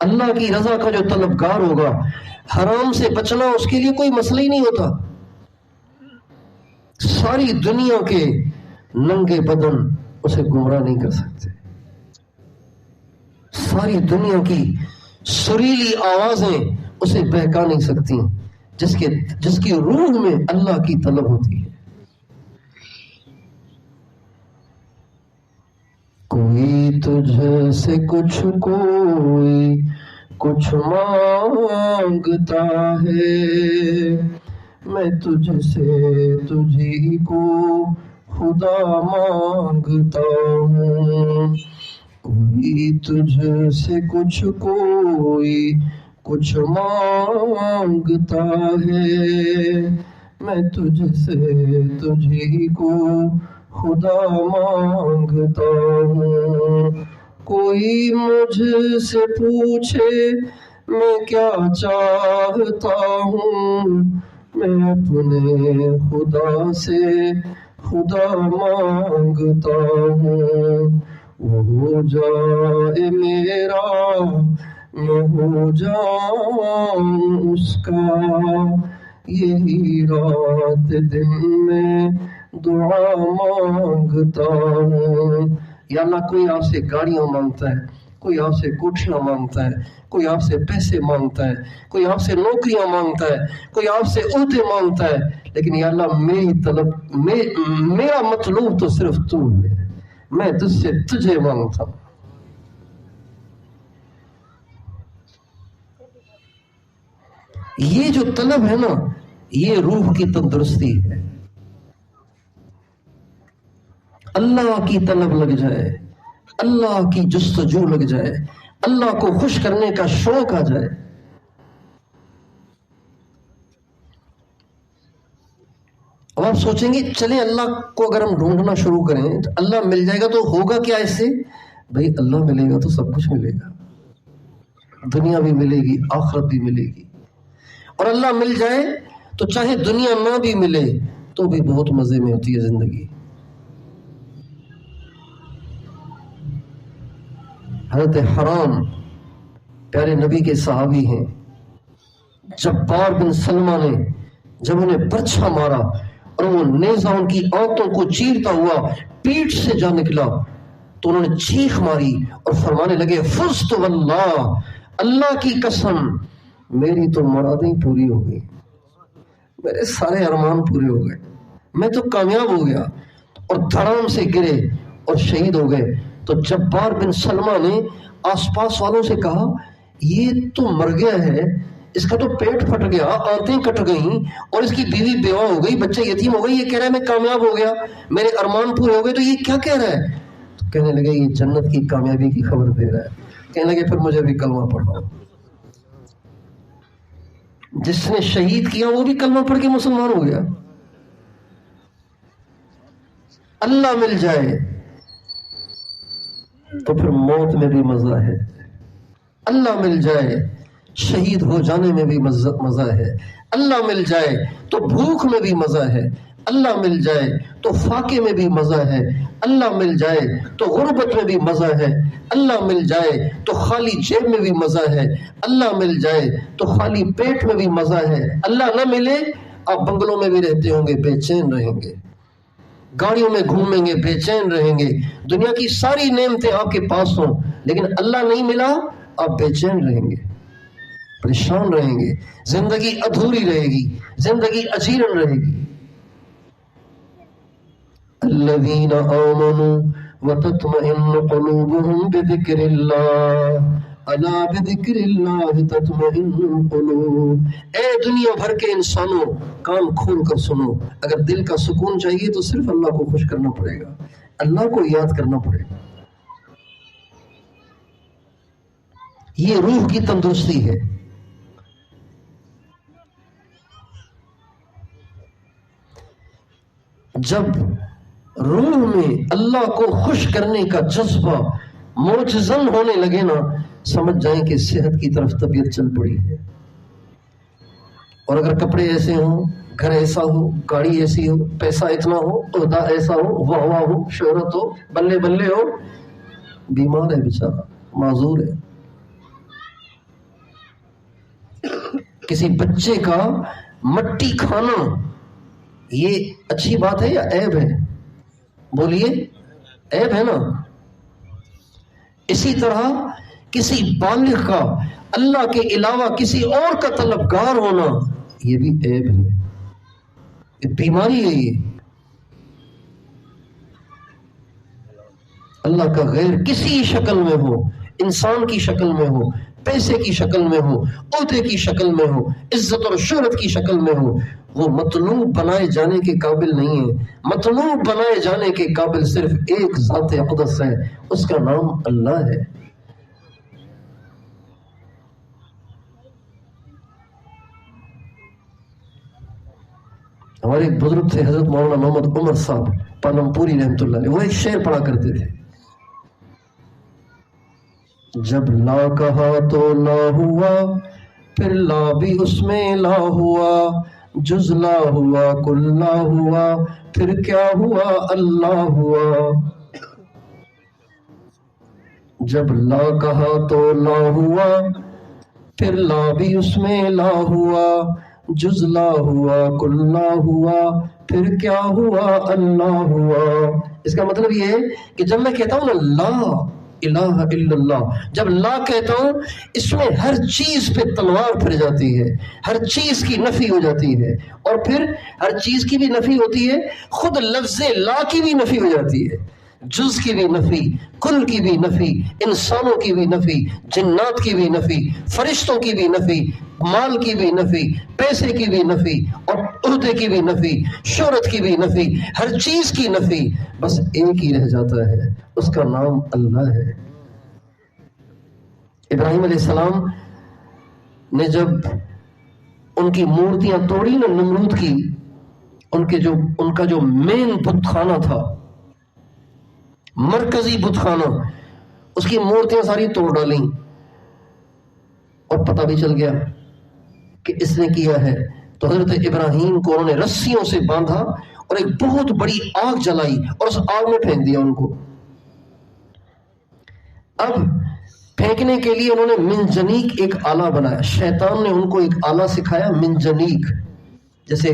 اللہ کی رضا کا جو طلبگار ہوگا حرام سے بچنا اس کے لیے کوئی مسئلہ ہی نہیں ہوتا. ساری دنیا کے ننگے بدن اسے گمراہ نہیں کر سکتے، ساری دنیا کی سریلی آوازیں اسے بہکا نہیں سکتی جس کی روح میں اللہ کی طلب ہوتی ہے۔ کوئی تجھ سے کوئی کچھ مانگتا ہے، میں تجھ سے تجھی کو خدا مانگتا ہوں۔ کوئی تجھ سے کوئی کچھ مانگتا ہے، میں تجھ سے تجھی کو خدا مانگتا ہوں۔ کوئی مجھ سے پوچھے میں کیا چاہتا ہوں، میں اپنے خدا سے خدا مانگتا ہوں۔ وہ ہو جائے میرا میں ہو جاؤں اس کا، یہی رات دن میں دعا مانگتا ہوں۔ یا اللہ کوئی آپ سے گاڑیاں مانگتا ہے، کوئی آپ سے کوٹھیاں مانگتا ہے، کوئی آپ سے پیسے مانگتا ہے، کوئی آپ سے نوکریاں مانگتا ہے، کوئی آپ سے عہدے مانگتا ہے، لیکن یا اللہ میری طلب میرا مطلوب تو صرف تو ہے، میں تجھ سے تجھے مانگتا ہوں۔ یہ جو طلب ہے نا، یہ روح کی تندرستی ہے۔ اللہ کی طلب لگ جائے، اللہ کی جستجو لگ جائے، اللہ کو خوش کرنے کا شوق آ جائے۔ اب آپ سوچیں گے چلیں اللہ کو اگر ہم ڈھونڈنا شروع کریں تو اللہ مل جائے گا تو ہوگا کیا اس سے؟ بھائی اللہ ملے گا تو سب کچھ ملے گا، دنیا بھی ملے گی، آخرت بھی ملے گی۔ اور اللہ مل جائے تو چاہے دنیا نہ بھی ملے تو بھی بہت مزے میں ہوتی ہے زندگی۔ حضرت حرام پیارے نبی کے صحابی ہیں، جبار بن سلمہ نے جب انہیں برچھا مارا اور وہ نیزہ ان کی آنتوں کو چیرتا ہوا پیٹھ سے جا نکلا تو انہوں نے چیخ ماری اور فرمانے لگے فزت واللہ، اللہ کی قسم میری تو مرادیں پوری ہو گئی، میرے سارے ارمان پورے ہو گئے، میں تو کامیاب ہو گیا، اور دھڑام سے گرے اور شہید ہو گئے۔ تو جبار بن سلمہ نے آس پاس والوں سے کہا یہ تو مر گیا ہے، اس کا تو پیٹ پھٹ گیا، آنتیں کٹ گئیں اور اس کی بیوی بیوہ ہو گئی، بچہ یتیم ہو گئی، یہ کہہ رہا ہے میں کامیاب ہو گیا، میرے ارمان پورے ہو گئے، تو یہ کیا کہہ رہا ہے؟ تو کہنے لگے یہ جنت کی کامیابی کی خبر دے رہا ہے۔ کہنے لگے پھر مجھے بھی کلمہ پڑھاؤ۔ جس نے شہید کیا وہ بھی کلمہ پڑھ کے مسلمان ہو گیا۔ اللہ مل جائے تو پھر موت میں بھی مزہ ہے، اللہ مل جائے شہید ہو جانے میں بھی مزہ ہے، اللہ مل جائے تو بھوک میں بھی مزہ ہے، اللہ مل جائے تو فاقے میں بھی مزہ ہے، اللہ مل جائے تو غربت میں بھی مزہ ہے، اللہ مل جائے تو خالی جیب میں بھی مزہ ہے، اللہ مل جائے تو خالی پیٹ میں بھی مزہ ہے۔ اللہ نہ ملے آپ بنگلوں میں بھی رہتے ہوں گے بے چین رہیں گے، گاڑیوں میں گھومیں گے بے چین رہیں گے، دنیا کی ساری نعمتیں آپ کے پاس ہوں، لیکن اللہ نہیں ملا آپ بے چین رہیں گے، پریشان رہیں گے، زندگی ادھوری رہے گی، زندگی اجیرن رہے گی۔ الذین آمنوا وتطمئن قلوبهم بذکر اللہ الا بذکر اللہ تطمئن القلوب۔ اے دنیا بھر کے انسانوں کان کھول کر سنو، اگر دل کا سکون چاہیے تو صرف اللہ کو خوش کرنا پڑے گا، اللہ کو یاد کرنا پڑے گا۔ یہ روح کی تندرستی ہے۔ جب روح میں اللہ کو خوش کرنے کا جذبہ معجزن ہونے لگے نا، سمجھ جائیں کہ صحت کی طرف طبیعت چل پڑی ہے۔ اور اگر کپڑے ایسے ہوں، گھر ایسا ہو، گاڑی ایسی ہو، پیسہ اتنا ہو، عہدہ ایسا ہو، واہ واہ ہو، شہرت ہو، بلے بلے ہو، بیمار ہے بیچارہ، معذور ہے۔ کسی بچے کا مٹی کھانا یہ اچھی بات ہے یا عیب ہے؟ بولیے، عیب ہے نا۔ اسی طرح کسی بالغ کا اللہ کے علاوہ کسی اور کا طلبگار ہونا یہ بھی عیب ہے، یہ بیماری ہے۔ یہ اللہ کا غیر کسی شکل میں ہو، انسان کی شکل میں ہو، پیسے کی شکل میں ہو، عہدے کی شکل میں ہو، عزت اور شہرت کی شکل میں ہو، وہ مطلوب بنائے جانے کے قابل نہیں ہے۔ مطلوب بنائے جانے کے قابل صرف ایک ذات اقدس ہے، اس کا نام اللہ ہے۔ ہمارے ایک بزرگ تھے حضرت مولانا محمد عمر صاحب پالم پوری رحمۃ اللہ علیہ، وہ ایک شعر پڑھا کرتے تھے، جب لا کہا تو لا ہوا، پھر لا بھی اس میں لا ہوا، جز لا ہوا کل لا ہوا، پھر کیا ہوا اللہ ہوا۔ جب لا کہا تو لا ہوا، پھر لا بھی اس میں لا ہوا، جز لا ہوا کل لا ہوا، پھر کیا ہوا اللہ ہوا۔ اس کا مطلب یہ ہے کہ جب میں کہتا ہوں نا لا الہ الا اللہ، جب لا کہتا ہوں اس میں ہر چیز پہ تلوار پھر جاتی ہے، ہر چیز کی نفی ہو جاتی ہے، اور پھر ہر چیز کی بھی نفی ہوتی ہے، خود لفظ لا کی بھی نفی ہو جاتی ہے، جز کی بھی نفی، کل کی بھی نفی، انسانوں کی بھی نفی، جنات کی بھی نفی، فرشتوں کی بھی نفی، مال کی بھی نفی، پیسے کی بھی نفی، اور عہدے کی بھی نفی، شہرت کی بھی نفی، ہر چیز کی نفی، بس ایک ہی رہ جاتا ہے، اس کا نام اللہ ہے۔ ابراہیم علیہ السلام نے جب ان کی مورتیاں توڑی نا نمرود کی، ان کا جو مین بت خانہ تھا، مرکزی بت خانہ، اس کی مورتیاں ساری توڑ ڈالیں، اور پتہ بھی چل گیا کہ اس نے کیا ہے، تو حضرت ابراہیم کو انہوں نے رسیوں سے باندھا اور ایک بہت بڑی آگ جلائی اور اس آگ میں پھینک دیا ان کو۔ اب پھینکنے کے لیے انہوں نے منجنیق ایک آلہ بنایا، شیطان نے ان کو ایک آلہ سکھایا منجنیق، جیسے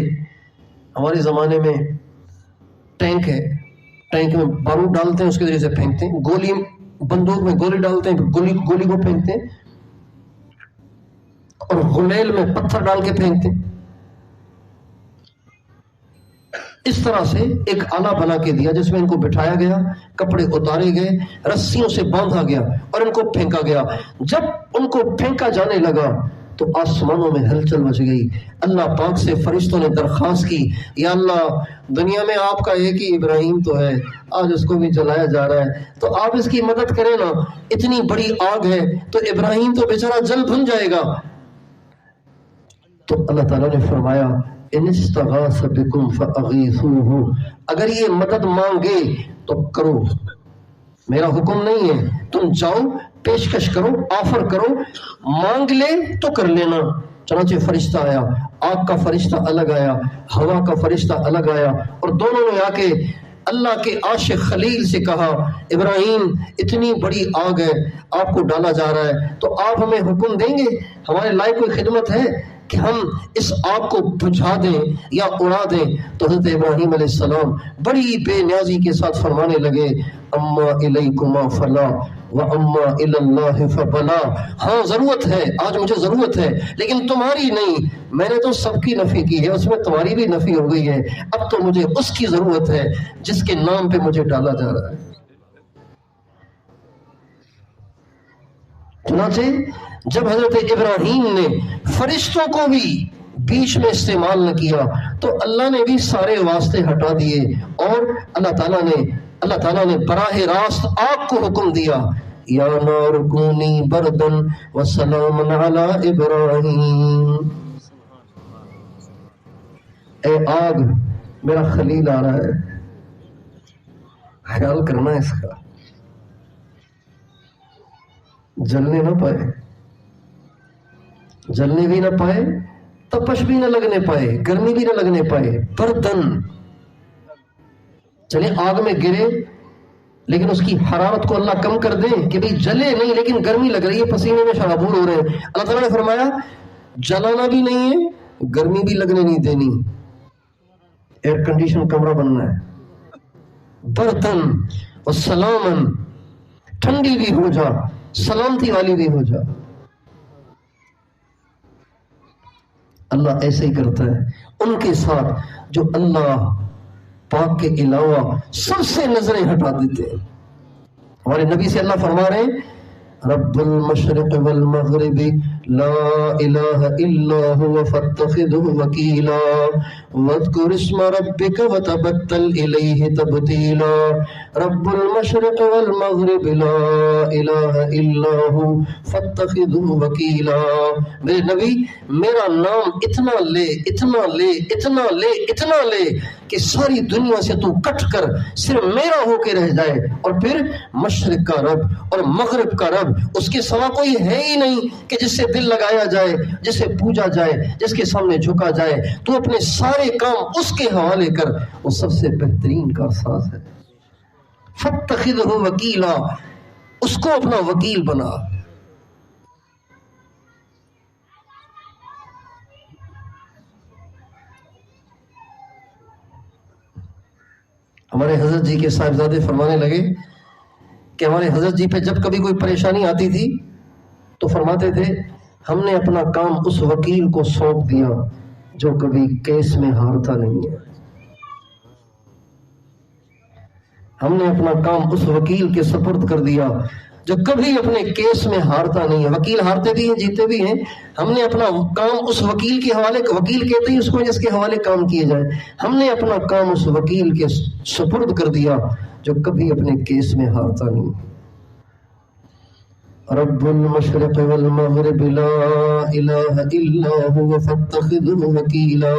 ہمارے زمانے میں ٹینک ہے، ٹینک میں بارود ڈالتے ہیں، اس کے ذریعے سے پھینکتے ہیں، گولی بندوق میں گولی ڈالتے ہیں، گولی کو پھینکتے ہیں، اور غلیل میں پتھر ڈال کے پھینکتے ہیں۔ اس طرح سے ایک آلہ بنا کے دیا جس میں ان کو بٹھایا گیا، کپڑے اتارے گئے، رسیوں سے باندھا گیا اور ان کو پھینکا گیا۔ جب ان کو پھینکا جانے لگا تو آسمانوں میں ہلچل مچ گئی۔ اللہ پاک سے فرشتوں نے درخواست کی، یا اللہ دنیا میں آپ کا ایک ہی ابراہیم تو ہے، آج اس کو بھی جلایا جا رہا ہے، تو آپ اس کی مدد کریں نا، اتنی بڑی آگ ہے تو ابراہیم تو بیچارہ جل بھن جائے گا۔ تو اللہ تعالیٰ نے فرمایا ان استغاث بکم فاغیثوہ، اگر یہ مدد مانگے تو کرو، میرا حکم نہیں ہے، تم جاؤ پیشکش کرو، آفر کرو، مانگ لے تو کر لینا۔ چنانچہ فرشتہ آیا، آگ کا فرشتہ الگ آیا، ہوا کا فرشتہ الگ آیا، اور دونوں نے آ کے اللہ کے عاشق خلیل سے کہا ابراہیم اتنی بڑی آگ ہے، آپ کو ڈالا جا رہا ہے، تو آپ ہمیں حکم دیں گے، ہمارے لائق کوئی خدمت ہے کہ ہم اس آگ کو بجھا دیں یا اڑا دیں؟ تو حضرت ابراہیم علیہ السلام بڑی بے نیازی کے ساتھ فرمانے لگے اما الیکما فلا واما الی اللہ فبلا، ہاں ضرورت ہے، آج مجھے ضرورت ہے، لیکن تمہاری نہیں، میں نے تو سب کی نفی کی ہے، اس میں تمہاری بھی نفی ہو گئی ہے، اب تو مجھے اس کی ضرورت ہے جس کے نام پہ مجھے ڈالا جا رہا ہے۔ چنانچہ جب حضرت ابراہیم نے فرشتوں کو بھی بیچ میں استعمال نہ کیا تو اللہ نے بھی سارے واسطے ہٹا دیے، اور اللہ تعالیٰ نے براہ راست آگ کو حکم دیا یا نار کونی بردن وسلام علی ابراہیم، اے آگ میرا خلیل آ رہا ہے، خیال کرنا اس کا، جلنے نہ پائے، جلنے بھی نہ پائے، تپش بھی نہ لگنے پائے، گرمی بھی نہ لگنے پائے، بردن، چلے آگ میں گرے لیکن اس کی حرارت کو اللہ کم کر دے کہ بھئی جلے نہیں لیکن گرمی لگ رہی ہے، پسینے میں شرابور ہو رہے ہیں، اللہ تعالیٰ نے فرمایا جلانا بھی نہیں ہے، گرمی بھی لگنے نہیں دینی، ایئر کنڈیشن کمرہ بننا ہے، بردن و سلامن، ٹھنڈی بھی ہو جا، سلامتی والی بھی ہو جا۔ اللہ ایسے ہی کرتا ہے ان کے ساتھ جو اللہ پاک کے علاوہ سب سے نظریں ہٹا دیتے ہیں. ہمارے نبی سے اللہ فرما رہے ہیں رب المشرق والمغرب لا الہ الا هو فاتخذه وکیلا واذکر اسم ربک وتبتل الیہ تبتیلا. رب المشرق والمغرب لا الہ الا هو فاتخذه وکیلا. میرے نبی میرا نام اتنا لے اتنا لے اتنا لے اتنا لے کہ ساری دنیا سے تو کٹ کر صرف میرا ہو کے رہ جائے. اور پھر مشرق کا رب اور مغرب کا رب اس کے سوا کوئی ہے ہی نہیں کہ جس سے دل لگایا جائے, جسے پوجا جائے, جس کے سامنے جھکا جائے. تو اپنے سارے کام اس کے حوالے کر, وہ سب سے بہترین کارساز ہے. فاتخذہ وکیلا, اس کو اپنا وکیل بنا. ہمارے حضرت جی کے صاحبزادے فرمانے لگے کہ ہمارے حضرت جی پہ جب کبھی کوئی پریشانی آتی تھی تو فرماتے تھے ہم نے اپنا کام اس وکیل کو سونپ دیا جو کبھی کیس میں ہارتا نہیں ہے. ہم نے اپنا کام اس وکیل کے سپرد کر دیا جو کبھی اپنے کیس میں ہارتا نہیں ہے. وکیل ہارتے بھی ہیں جیتے بھی ہیں. ہم نے اپنا کام اس وکیل کے حوالے, وکیل کہتے ہیں اس کو جس کے حوالے کام کیے جائے, ہم نے اپنا کام اس وکیل کے سپرد کر دیا جو کبھی اپنے کیس میں ہارتا نہیں. رب المشرق والمغرب لا الہ الا هو فاتخذہ وکیلا.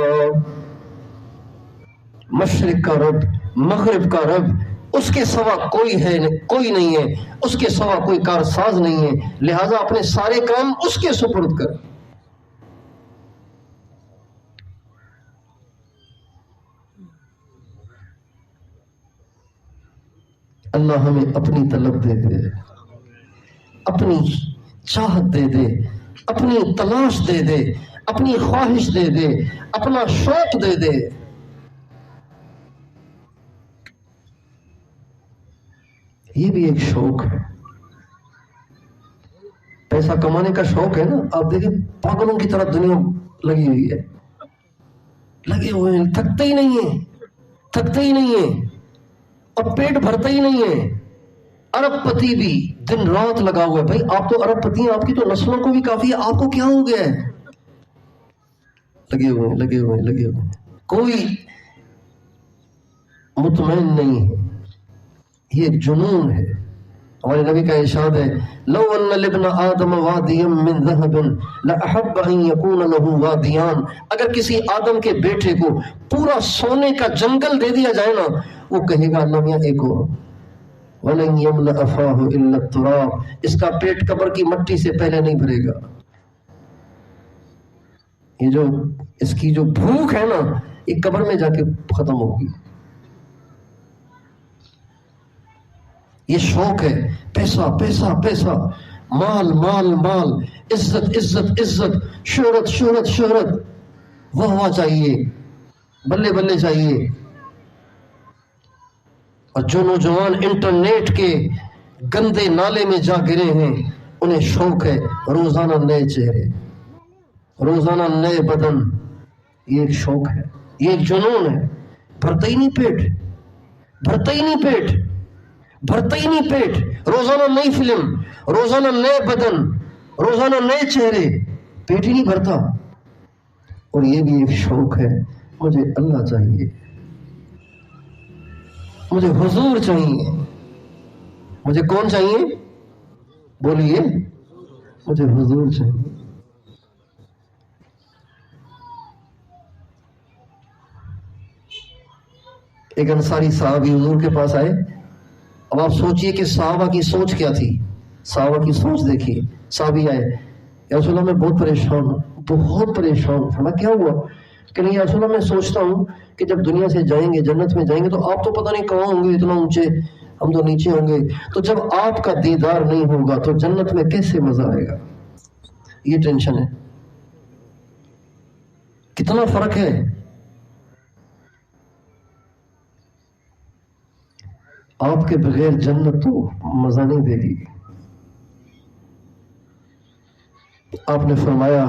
مشرق کا رب, مغرب کا رب, اس کے سوا کوئی ہے کوئی نہیں ہے, اس کے سوا کوئی کارساز نہیں ہے. لہذا اپنے سارے کام اس کے سپرد کر. اللہ ہمیں اپنی طلب دے دے, اپنی چاہت دے دے, اپنی تلاش دے دے, اپنی خواہش دے دے, اپنا شوق دے دے. یہ بھی ایک شوق ہے. پیسہ کمانے کا شوق ہے نا. آپ دیکھیں پاگلوں کی طرح دنیا لگی ہوئی ہے, لگے ہوئے ہیں, تھکتے ہی نہیں ہیں, تھکتے ہی نہیں ہیں, اور پیٹ بھرتا ہی نہیں ہے. ارب پتی بھی دن رات لگا ہوا ہے. بھائی آپ تو ارب پتی ہیں, آپ کی تو نسلوں کو بھی کافی ہے, آپ کو کیا ہو گیا ہے؟ لگے ہوئے ہیں, لگے ہوئے ہیں, لگے ہوئے ہیں. کوئی مطمئن نہیں ہے. یہ جنون ہے. ہمارے نبی کا ارشاد ہے لو ان لابن آدم وادیا من ذهب لاحب ان يكون له وادیان. اگر کسی آدم کے بیٹے کو پورا سونے کا جنگل دے دیا جائے نا, وہ کہے گا اللہ میاں ایک اور. وَلَن يَمْلَأَ فَاهُ إِلَّا التُّرَابُ. اس کا پیٹ قبر کی مٹی سے پہلے نہیں بھرے گا. یہ جو اس کی جو بھوک ہے نا, یہ قبر میں جا کے ختم ہوگی. یہ شوق ہے, پیسہ پیسہ پیسہ, مال مال مال, عزت عزت عزت, شہرت شہرت شہرت, واہ چاہیے, بلے بلے چاہیے. اور جو نوجوان انٹرنیٹ کے گندے نالے میں جا گرے ہیں, انہیں شوق ہے روزانہ نئے چہرے, روزانہ نئے بدن. یہ ایک شوق ہے, یہ ایک جنون ہے. بھرتا ہی نہیں پیٹ, بھرتا ہی نہیں پیٹ, بھرتا ہی نہیں پیٹ. روزانہ نئی فلم, روزانہ نئے بدن, روزانہ نئے چہرے, پیٹ ہی نہیں بھرتا. اور یہ بھی ایک شوق ہے. مجھے اللہ چاہیے, مجھے حضور چاہیے. مجھے کون چاہیے؟ بولیے, مجھے حضور چاہیے. ایک انصاری صحابی حضور کے پاس آئے. اب آپ سوچئے کہ صحابہ کی سوچ کیا تھی. صحابہ کی سوچ دیکھیے. صحابی آئے, یا رسول اللہ میں بہت پریشان ہوں, بہت پریشان ہوں. فرمایا کیا ہوا؟ کہ نہیں یا رسول اللہ میں سوچتا ہوں کہ جب دنیا سے جائیں گے, جنت میں جائیں گے, تو آپ تو پتہ نہیں کہاں ہوں گے, اتنا اونچے, ہم تو نیچے ہوں گے. تو جب آپ کا دیدار نہیں ہوگا تو جنت میں کیسے مزہ آئے گا؟ یہ ٹینشن ہے. کتنا فرق ہے. آپ کے بغیر جنت تو مزہ نہیں دے گی. آپ نے فرمایا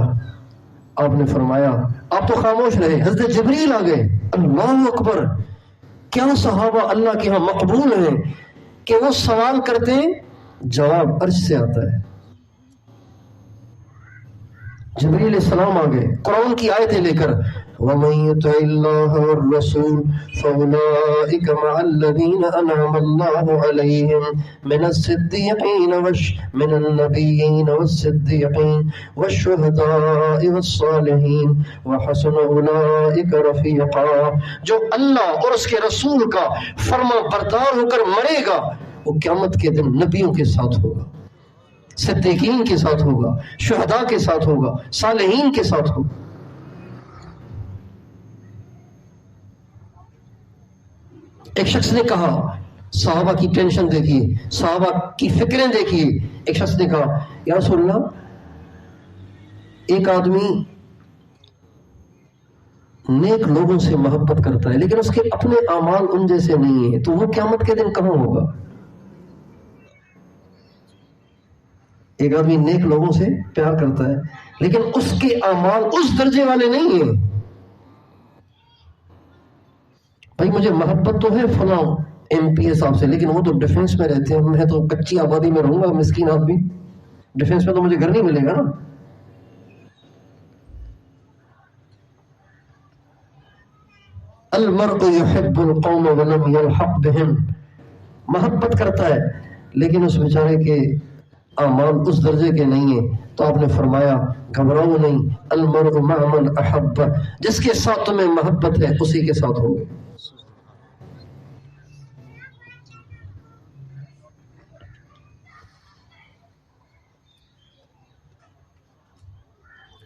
آپ نے فرمایا، آپ تو خاموش رہے، حضرت جبریل آ گئے۔ اللہ اکبر! کیا صحابہ اللہ کے ہاں مقبول ہیں کہ وہ سوال کرتے ہیں جواب عرش سے آتا ہے۔ جبریل علیہ السلام آ گئے قرآن کی آیتیں لے کر، وَمَن يُطِعِ اللَّهَ وَالرَّسُولَ فَأُولَٰئِكَ مَعَ الَّذِينَ أَنْعَمَ اللَّهُ عَلَيْهِم مِّنَ الصِّدِّيقِينَ مِنَ النَّبِيِّينَ وَالصِّدِّيقِينَ وَالشُّهَدَاءِ وَالصَّالِحِينَ وَحَسُنَ أُولَٰئِكَ رَفِيقًا۔ جو اللہ اور اس کے رسول کا فرما بردار ہو کر مرے گا وہ قیامت کے دن نبیوں کے ساتھ ہوگا، صدیقین کے ساتھ ہوگا، شہداء کے ساتھ ہوگا، صالحین کے ساتھ ہوگا۔ ایک شخص نے کہا، صحابہ کی ٹینشن دیکھیے، صحابہ کی فکریں دیکھیے، ایک شخص نے کہا یا رسول اللہ، ایک آدمی نیک لوگوں سے محبت کرتا ہے لیکن اس کے اپنے اعمال ان جیسے نہیں ہیں، تو وہ قیامت کے دن کہاں ہوگا؟ ایک آدمی نیک لوگوں سے پیار کرتا ہے لیکن اس کے اعمال اس درجے والے نہیں ہیں۔ بھائی مجھے محبت تو ہے فلاں ایم پی اے صاحب سے، لیکن وہ تو ڈیفنس میں رہتے ہیں، میں تو کچی آبادی میں رہوں گا، مسکین آدمی، ڈیفنس میں تو مجھے گھر نہیں ملے گا نا۔ المرء يحب القوم ولم يلحق بهم، محبت کرتا ہے لیکن اس بیچارے کے اعمال اس درجے کے نہیں ہیں، تو آپ نے فرمایا گھبراؤ نہیں، المرء مع من احب، جس کے ساتھ تمہیں محبت ہے اسی کے ساتھ ہوگے۔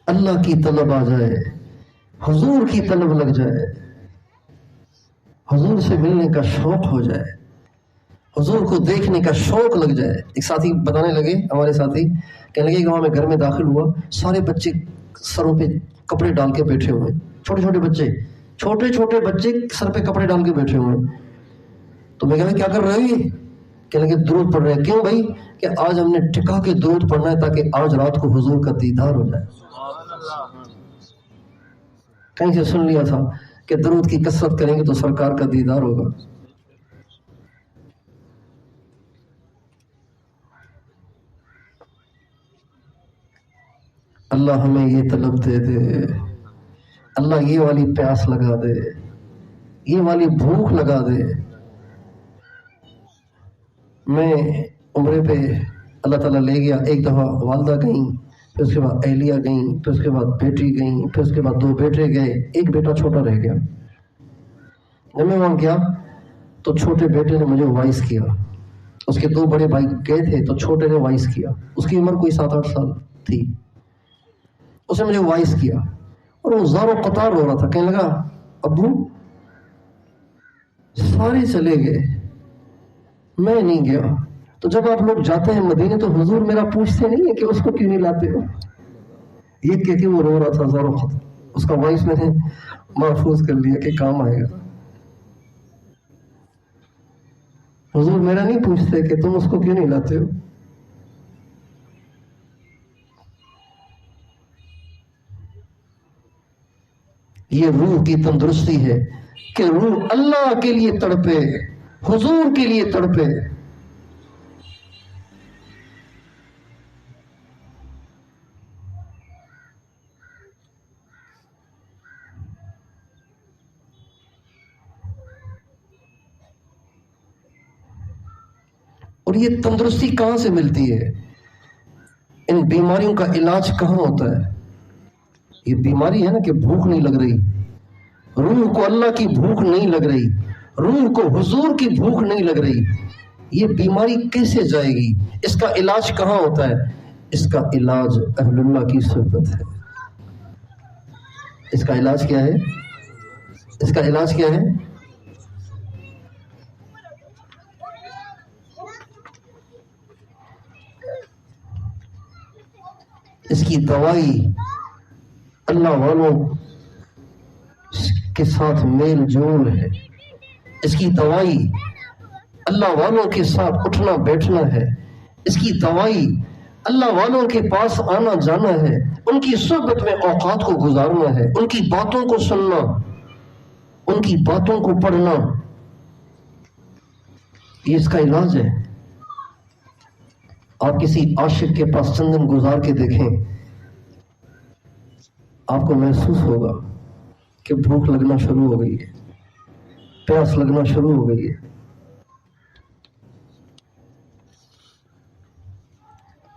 اللہ کی طلب آ جائے، حضور کی طلب لگ جائے، حضور سے ملنے کا شوق ہو جائے، حضور کو دیکھنے کا شوق لگ جائے۔ ایک ساتھی بتانے لگے، ہمارے ساتھی کہنے لگے کہ وہاں میں گھر میں داخل ہوا، سارے بچے سروں پہ کپڑے ڈال کے بیٹھے ہوئے، چھوٹے چھوٹے بچے سر پہ کپڑے ڈال کے بیٹھے ہوئے۔ تو میں کہا کیا کر رہے ہو؟ یہ کہنے لگے درود پڑھ رہے ہیں۔ کیوں بھائی؟ کہ آج ہم نے ٹکا کے درود پڑھنا ہے تاکہ آج رات کو حضور کا دیدار ہو جائے۔ کہیں سے سن لیا تھا کہ درود کی کثرت کریں گے تو سرکار کا دیدار ہوگا۔ اللہ ہمیں یہ طلب دے دے، اللہ یہ والی پیاس لگا دے، یہ والی بھوک لگا دے۔ میں عمرے پہ اللہ تعالیٰ لے گیا، ایک دفعہ والدہ گئیں، پھر اس کے بعد اہلیہ گئیں، پھر اس کے بعد بیٹی گئیں، پھر اس کے بعد 2 بیٹے گئے، ایک بیٹا چھوٹا رہ گیا۔ جب میں وہاں گیا تو چھوٹے بیٹے نے مجھے وائس کیا، اس کے 2 بڑے بھائی گئے تھے تو چھوٹے نے وائس کیا، اس کی عمر کوئی 7-8 سال تھی، اس نے مجھے وائس کیا اور وہ زار و قطار رو رہا تھا، کہنے لگا ابو سارے چلے گئے میں نہیں گیا، تو جب آپ لوگ جاتے ہیں مدینے تو حضور میرا پوچھتے نہیں ہے کہ اس کو کیوں نہیں لاتے ہو؟ یہ کہہ کے وہ رو رہا تھا زار و قطار، اس کا وائس میں نے محفوظ کر لیا کہ کام آئے گا۔ حضور میرا نہیں پوچھتے کہ تم اس کو کیوں نہیں لاتے ہو؟ یہ روح کی تندرستی ہے کہ روح اللہ کے لیے تڑپے، حضور کے لیے تڑپے۔ اور یہ تندرستی کہاں سے ملتی ہے؟ ان بیماریوں کا علاج کہاں ہوتا ہے؟ یہ بیماری ہے نا کہ بھوک نہیں لگ رہی، روح کو اللہ کی بھوک نہیں لگ رہی، روح کو حضور کی بھوک نہیں لگ رہی، یہ بیماری کیسے جائے گی؟ اس کا علاج کہاں ہوتا ہے؟ اس کا علاج اہل اللہ کی صحبت ہے۔ اس کا علاج کیا ہے؟ اس کا علاج کیا ہے؟ اس کی دوائی اللہ والوں کے ساتھ میل جول ہے، اس کی دوائی اللہ والوں کے ساتھ اٹھنا بیٹھنا ہے، اس کی دوائی اللہ والوں کے پاس آنا جانا ہے، ان کی صحبت میں اوقات کو گزارنا ہے، ان کی باتوں کو سننا، ان کی باتوں کو پڑھنا، یہ اس کا علاج ہے۔ آپ کسی عاشق کے پاس چند دن گزار کے دیکھیں، آپ کو محسوس ہوگا کہ بھوک لگنا شروع ہو گئی ہے، پیاس لگنا شروع ہو گئی ہے۔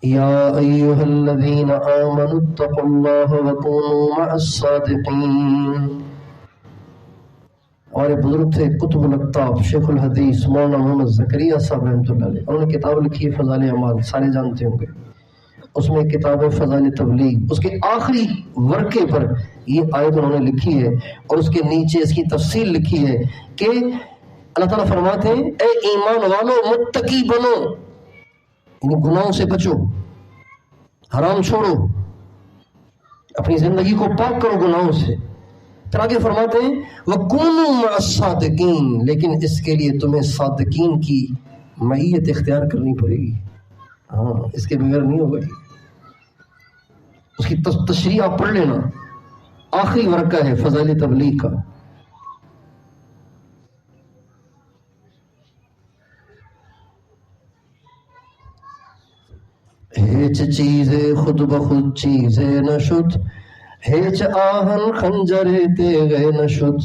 یا ایھا الذین آمنوا اتقوا اللہ وکونوا مع الصادقین۔ اور بزرگ تھے قطب الاقطاب شیخ الحدیث مولانا محمد زکریا صاحب رحمۃ اللہ علیہ، انہوں نے کتاب لکھی ہے فضائل اعمال، سارے جانتے ہوں گے۔ اس میں کتاب فضائل تبلیغ، اس کے آخری ورقے پر یہ آیت انہوں نے لکھی ہے، اور اس کے نیچے اس کی تفصیل لکھی ہے کہ اللہ تعالیٰ فرماتے ہیں اے ایمان والو متقی بنو، یعنی گناہوں سے بچو، حرام چھوڑو، اپنی زندگی کو پاک کرو گناہوں سے۔ پھر آگے فرماتے ہیں وَكُونُوا مَعَ الصَّادِقِينَ، لیکن اس کے لیے تمہیں صادقین کی معیت اختیار کرنی پڑے گی، ہاں اس کے بغیر نہیں ہوگا۔ اس کی تشریح آپ پڑھ لینا، آخری ورقہ ہے فضائل تبلیغ کا۔ ہیچ چیزیں خود بخود چیزیں نشد، ہیچ آہن خنجر تیغ نشد،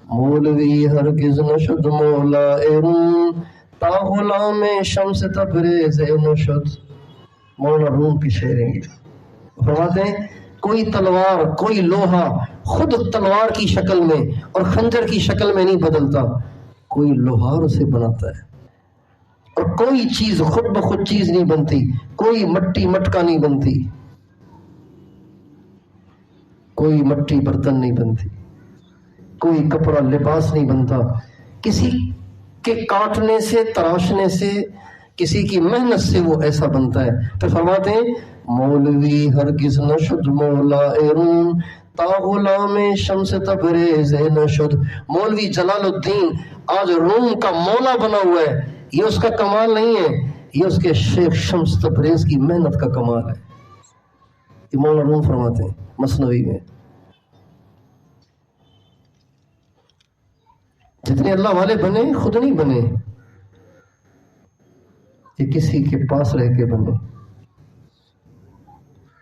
مولوی ہرگز نشد مولا روم، تا غلام شمس تبریز نشد۔ مولانا روم کی شعر ہیں یہ، فرماتے ہیں کوئی تلوار، کوئی لوہا خود تلوار کی شکل میں اور خنجر کی شکل میں نہیں بدلتا، کوئی لوہار اسے بناتا ہے۔ اور کوئی چیز خود بخود چیز نہیں بنتی، کوئی مٹی مٹکا نہیں بنتی، کوئی مٹی برتن نہیں بنتی، کوئی کپڑا لباس نہیں بنتا، کسی کے کاٹنے سے، تراشنے سے، کسی کی محنت سے وہ ایسا بنتا ہے۔ پھر فرماتے ہیں مولوی ہرگز نشد مولا روم، تا غلام شمس تبریز نشد۔ مولوی جلال الدین آج روم کا مولا بنا ہوا ہے، یہ اس کا کمال نہیں ہے، یہ اس کے شیخ شمس تبریز کی محنت کا کمال ہے۔ یہ مولانا روم فرماتے ہیں مثنوی میں۔ جتنے اللہ والے بنے خود نہیں بنے، یہ کسی کے پاس رہ کے بنے۔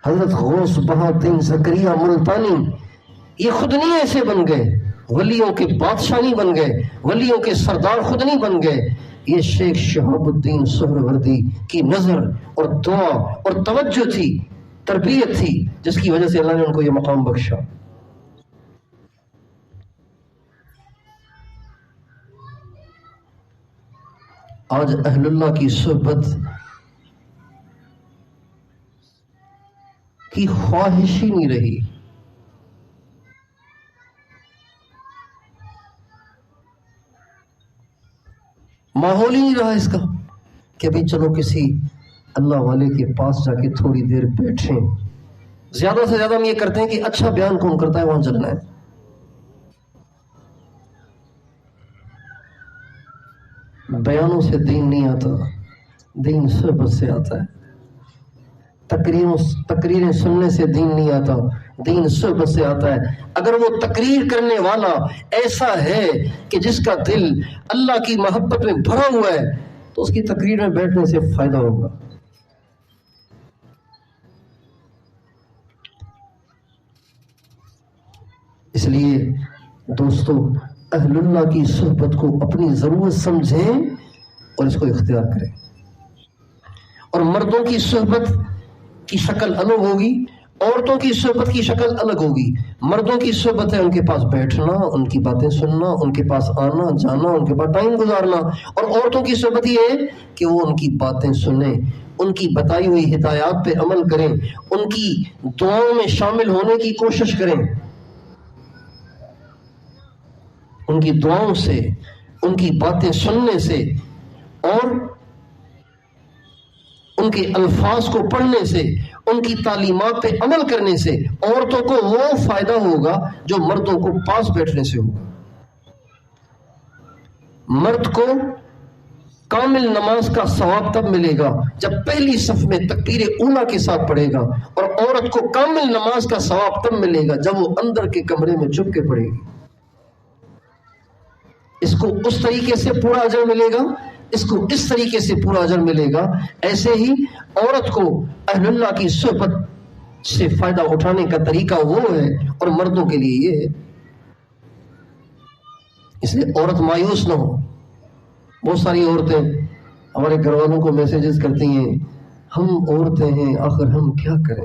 حضرت غوث بہادر زکریا ملتانی یہ خود نہیں ایسے بن گئے، ولیوں کے بادشاہ نہیں بن گئے، ولیوں کے سردار خود نہیں بن گئے، یہ شیخ شہاب الدین سہروردی کی نظر اور دعا اور توجہ تھی، تربیت تھی، جس کی وجہ سے اللہ نے ان کو یہ مقام بخشا۔ آج اہل اللہ کی صحبت کی خواہش ہی نہیں رہی۔ ماحول ہی نہیں رہا اس کا کہ ابھی چلو کسی اللہ والے کے پاس جا کے تھوڑی دیر بیٹھیں۔ زیادہ سے زیادہ ہم یہ کرتے ہیں کہ اچھا بیان کون کرتا ہے وہاں چلنا ہے۔ بیانوں سے دین نہیں آتا، دین صحبت سے آتا ہے۔ تقریریں سننے سے دین نہیں آتا، دین صحبت سے آتا ہے۔ اگر وہ تقریر کرنے والا ایسا ہے کہ جس کا دل اللہ کی محبت میں بھرا ہوا ہے تو اس کی تقریر میں بیٹھنے سے فائدہ ہوگا۔ اس لیے دوستو اہل اللہ کی صحبت کو اپنی ضرورت سمجھیں اور اس کو اختیار کریں۔ اور مردوں کی صحبت کی شکل الگ ہوگی، عورتوں کی صحبت کی شکل الگ ہوگی۔ مردوں کی صحبت ہے ان کے پاس بیٹھنا، ان کی باتیں سننا، ان کے پاس آنا جانا، ان کے پاس ٹائم گزارنا۔ اور عورتوں کی صحبت یہ ہے کہ وہ ان کی باتیں سنیں، ان کی بتائی ہوئی ہدایات پہ عمل کریں، ان کی دعاؤں میں شامل ہونے کی کوشش کریں۔ ان کی دعاؤں سے، ان کی باتیں سننے سے اور ان کے الفاظ کو پڑھنے سے، ان کی تعلیمات پہ عمل کرنے سے عورتوں کو وہ فائدہ ہوگا جو مردوں کو پاس بیٹھنے سے ہوگا۔ مرد کو کامل نماز کا ثواب تب ملے گا جب پہلی صف میں تکبیر اولا کے ساتھ پڑھے گا، اور عورت کو کامل نماز کا ثواب تب ملے گا جب وہ اندر کے کمرے میں چھپ کے پڑھے گی۔ اس کو اس طریقے سے پورا اجر ملے گا، اس کو اس طریقے سے پورا اجر ملے گا۔ ایسے ہی عورت کو اہل اللہ کی صحبت سے فائدہ اٹھانے کا طریقہ وہ ہے، اور مردوں کے لیے یہ ہے۔ اس لیے عورت مایوس نہ ہو۔ بہت ساری عورتیں ہمارے گھر والوں کو میسیجز کرتی ہیں، ہم عورتیں ہیں، آخر ہم کیا کریں؟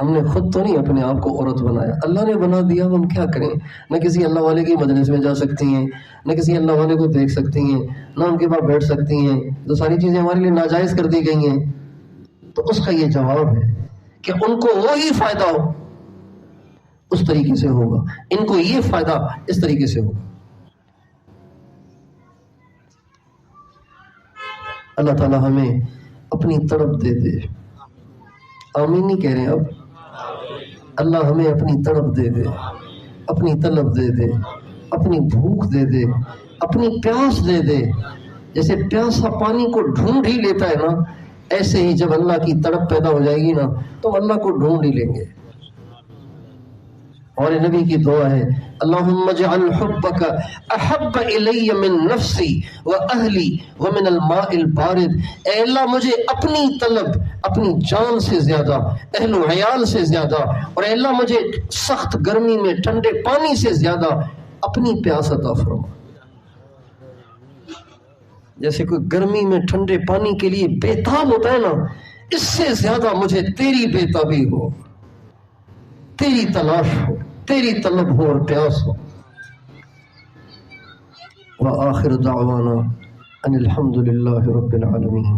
ہم نے خود تو نہیں اپنے آپ کو عورت بنایا، اللہ نے بنا دیا، ہم کیا کریں؟ نہ کسی اللہ والے کی مجلس میں جا سکتی ہیں، نہ کسی اللہ والے کو دیکھ سکتی ہیں، نہ ان کے پاس بیٹھ سکتی ہیں، تو ساری چیزیں ہمارے لیے ناجائز کر دی گئی ہیں۔ تو اس کا یہ جواب ہے کہ ان کو وہی فائدہ ہو اس طریقے سے ہوگا، ان کو یہ فائدہ اس طریقے سے ہوگا۔ اللہ تعالیٰ ہمیں اپنی طرف دے دے، آمین نہیں کہہ رہے ہیں اب؟ اللہ ہمیں اپنی طرف دے دے، اپنی طلب دے دے، اپنی بھوک دے دے، اپنی پیاس دے دے۔ جیسے پیاسا پانی کو ڈھونڈ ہی لیتا ہے نا، ایسے ہی جب اللہ کی تڑپ پیدا ہو جائے گی نا تو اللہ کو ڈھونڈ ہی لیں گے۔ اور نبی کی دعا ہے، اللہم اجعل حبک احب الی من نفسی و اہلی ومن الماء البارد۔ اے اللہ مجھے اپنی طلب اپنی جان سے زیادہ، اہل و عیال سے زیادہ، اور اے اللہ مجھے سخت گرمی میں ٹھنڈے پانی سے زیادہ اپنی پیاس عطا فرما۔ جیسے کوئی گرمی میں ٹھنڈے پانی کے لیے بےتاب ہوتا ہے نا، اس سے زیادہ مجھے تیری بےتابی ہو، تیری تلاش ہو، تیری طلب ہو اور پیاس ہو۔ وآخر دعوانا ان الحمد للہ رب العالمین۔